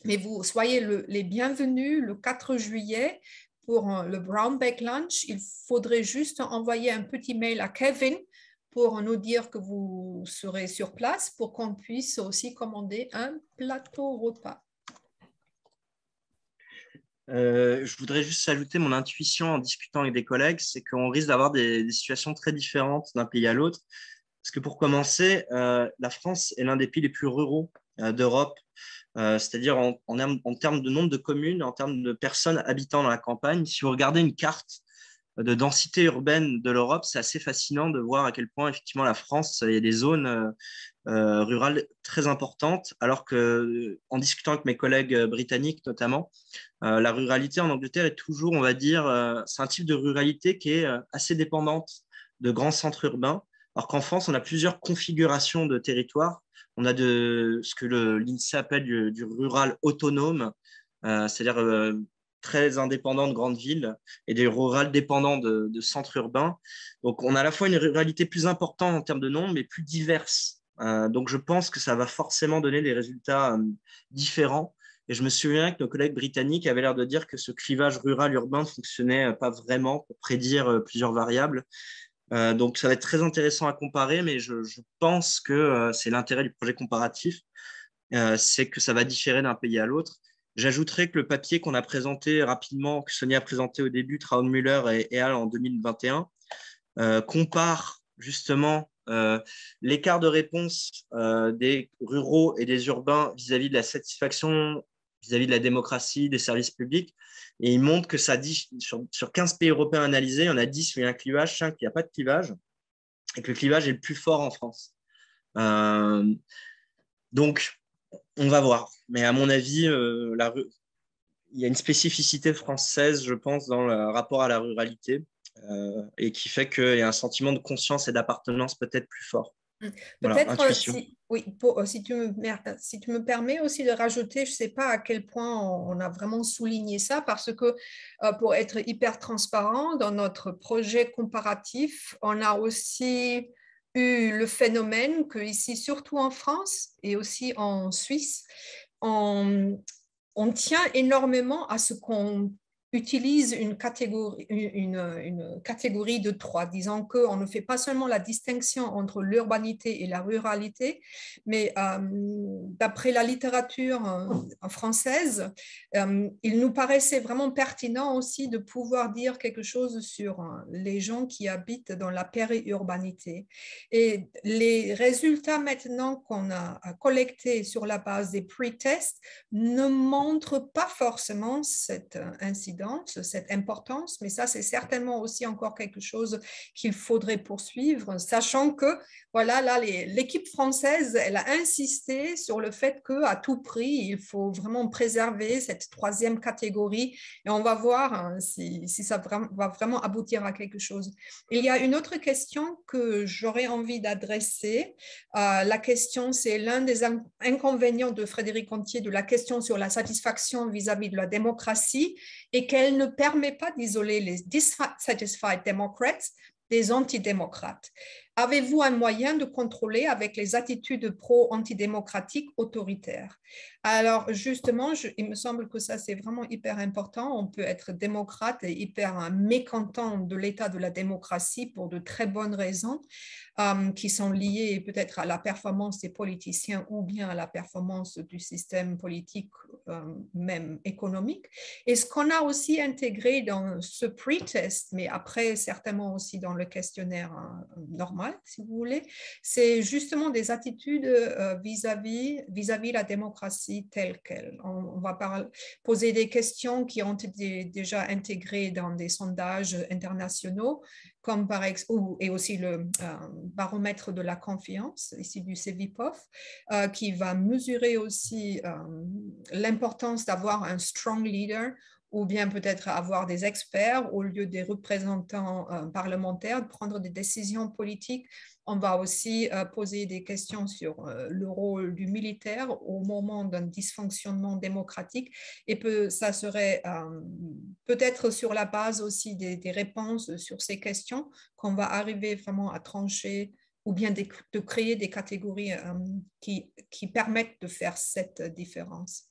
mais vous soyez les bienvenus le 4 juillet pour le Brown Bag Lunch. Il faudrait juste envoyer un petit mail à Kevin pour nous dire que vous serez sur place pour qu'on puisse aussi commander un plateau repas. Je voudrais juste ajouter mon intuition en discutant avec des collègues, c'est qu'on risque d'avoir des situations très différentes d'un pays à l'autre. Parce que pour commencer, la France est l'un des pays les plus ruraux d'Europe, c'est-à-dire en termes de nombre de communes, en termes de personnes habitant dans la campagne. Si vous regardez une carte de densité urbaine de l'Europe, c'est assez fascinant de voir à quel point effectivement la France, il y a des zones rurales très importantes, alors que en discutant avec mes collègues britanniques notamment, la ruralité en Angleterre est toujours, on va dire, c'est un type de ruralité qui est assez dépendante de grands centres urbains, alors qu'en France, on a plusieurs configurations de territoires. On a ce que l'INSEE appelle du rural autonome, c'est-à-dire très indépendant de grandes villes et des rurales dépendants de centres urbains. Donc, on a à la fois une ruralité plus importante en termes de nombre, mais plus diverse. Donc, je pense que ça va forcément donner des résultats différents. Et je me souviens que nos collègues britanniques avaient l'air de dire que ce clivage rural-urbain ne fonctionnait pas vraiment pour prédire plusieurs variables. Donc, ça va être très intéressant à comparer, mais je pense que c'est l'intérêt du projet comparatif, c'est que ça va différer d'un pays à l'autre. J'ajouterais que le papier qu'on a présenté rapidement, que Sonia a présenté au début, Traunmüller et al. En 2021, compare justement l'écart de réponse des ruraux et des urbains vis-à-vis de la satisfaction, vis-à-vis de la démocratie, des services publics. Et il montre que ça dit, sur 15 pays européens analysés, il y en a 10 où il y a un clivage, 5 où il n'y a pas de clivage, et que le clivage est le plus fort en France. Donc, on va voir. Mais à mon avis, il y a une spécificité française, je pense, dans le rapport à la ruralité et qui fait qu'il y a un sentiment de conscience et d'appartenance peut-être plus fort. Voilà, Peut-être, intuition. si tu me permets aussi de rajouter, je ne sais pas à quel point on a vraiment souligné ça, parce que pour être hyper transparent, dans notre projet comparatif, on a aussi eu le phénomène que ici, surtout en France et aussi en Suisse, on tient énormément à ce qu'on utilise une catégorie de 3, disant qu'on ne fait pas seulement la distinction entre l'urbanité et la ruralité, mais d'après la littérature française, il nous paraissait vraiment pertinent aussi de pouvoir dire quelque chose sur les gens qui habitent dans la périurbanité. Et les résultats maintenant qu'on a collectés sur la base des pre-tests ne montrent pas forcément cette incidence, cette importance, mais ça, c'est certainement aussi encore quelque chose qu'il faudrait poursuivre, sachant que, voilà, là, l'équipe française, elle a insisté sur le fait qu'à tout prix, il faut vraiment préserver cette 3e catégorie et on va voir si ça va vraiment aboutir à quelque chose. Il y a une autre question que j'aurais envie d'adresser. La question, c'est l'un des inconvénients de Frédéric Antier de la question sur la satisfaction vis-à-vis de la démocratie et qu'elle ne permet pas d'isoler les dissatisfied Democrats des antidémocrates. Avez-vous un moyen de contrôler avec les attitudes pro-antidémocratiques autoritaires? Alors, justement, il me semble que ça, c'est vraiment hyper important. On peut être démocrate et hyper mécontent de l'état de la démocratie pour de très bonnes raisons qui sont liées peut-être à la performance des politiciens ou bien à la performance du système politique, même économique. Et ce qu'on a aussi intégré dans ce pre-test, mais après certainement aussi dans le questionnaire normal, morale, si vous voulez, c'est justement des attitudes vis-à-vis la démocratie telle qu'elle. On va poser des questions qui ont été déjà intégrées dans des sondages internationaux, comme par exemple, et aussi le baromètre de la confiance, ici du CEVIPOF, qui va mesurer aussi l'importance d'avoir un strong leader, ou bien peut-être avoir des experts au lieu des représentants parlementaires, de prendre des décisions politiques. On va aussi poser des questions sur le rôle du militaire au moment d'un dysfonctionnement démocratique. Et ça serait peut-être sur la base aussi des réponses sur ces questions qu'on va arriver vraiment à trancher ou bien de créer des catégories qui permettent de faire cette différence.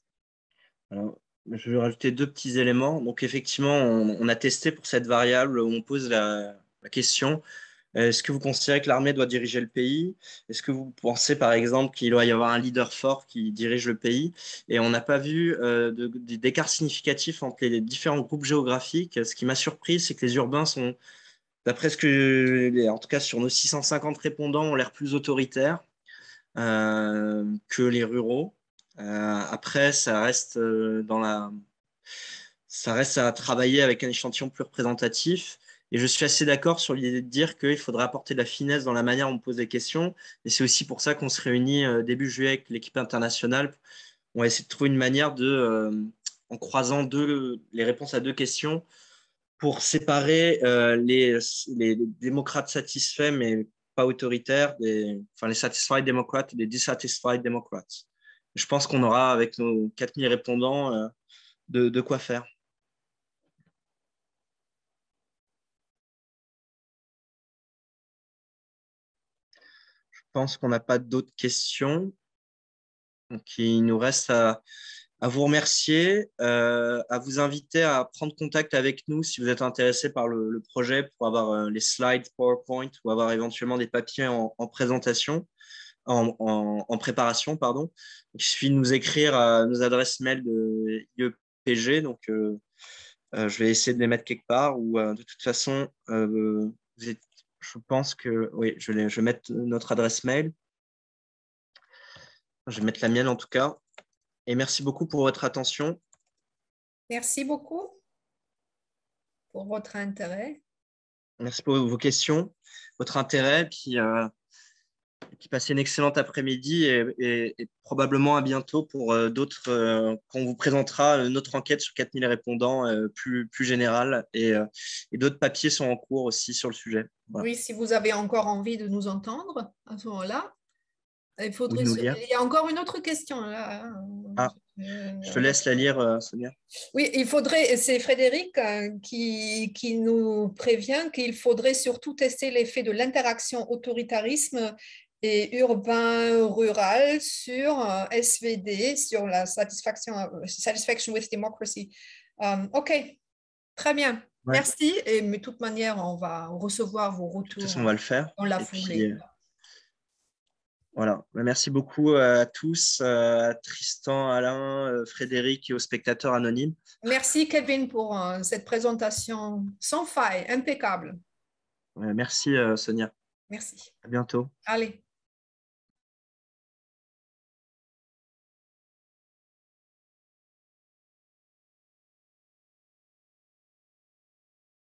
Alors, je vais rajouter deux petits éléments. Donc, effectivement, on a testé pour cette variable où on pose la question, est-ce que vous considérez que l'armée doit diriger le pays? Est-ce que vous pensez, par exemple, qu'il doit y avoir un leader fort qui dirige le pays? Et on n'a pas vu d'écart significatif entre les différents groupes géographiques. Ce qui m'a surpris, c'est que les urbains sont, d'après ce que, en tout cas sur nos 650 répondants, ont l'air plus autoritaires que les ruraux. Après, ça reste ça reste à travailler avec un échantillon plus représentatif. Et je suis assez d'accord sur l'idée de dire qu'il faudra apporter de la finesse dans la manière dont on pose des questions. Et c'est aussi pour ça qu'on se réunit début juillet avec l'équipe internationale. On va essayer de trouver une manière en croisant les réponses à deux questions, pour séparer les démocrates satisfaits mais pas autoritaires, les satisfied démocrates et les dissatisfied démocrates. Je pense qu'on aura, avec nos 4000 répondants, de quoi faire. Je pense qu'on n'a pas d'autres questions. Donc, il nous reste à vous remercier, à vous inviter à prendre contact avec nous si vous êtes intéressé par le projet pour avoir les slides PowerPoint ou avoir éventuellement des papiers en présentation, en préparation, pardon. Donc, il suffit de nous écrire à nos adresses mail de IEPG. Donc, je vais essayer de les mettre quelque part ou de toute façon, je pense que oui, je vais mettre notre adresse mail. Je vais mettre la mienne en tout cas. Et merci beaucoup pour votre attention. Merci beaucoup pour votre intérêt. Merci pour vos questions, votre intérêt. Puis passez une excellente après-midi et probablement à bientôt pour d'autres, quand on vous présentera notre enquête sur 4000 répondants plus générale et d'autres papiers sont en cours aussi sur le sujet. Voilà. Oui, si vous avez encore envie de nous entendre à ce moment-là. Il y a encore une autre question là. Ah, je te laisse la lire, Sonia. Oui, c'est Frédéric qui nous prévient qu'il faudrait surtout tester l'effet de l'interaction autoritarisme et urbain-rural sur SVD, sur la satisfaction with democracy. OK, très bien. Ouais. Merci. Et de toute manière, on va recevoir vos retours. De toute façon, on va le faire. Dans la foulée. Puis, voilà. Merci beaucoup à tous, à Tristan, Alain, Frédéric et aux spectateurs anonymes. Merci Kevin pour cette présentation sans faille, impeccable. Merci Sonia. Merci. À bientôt. Allez.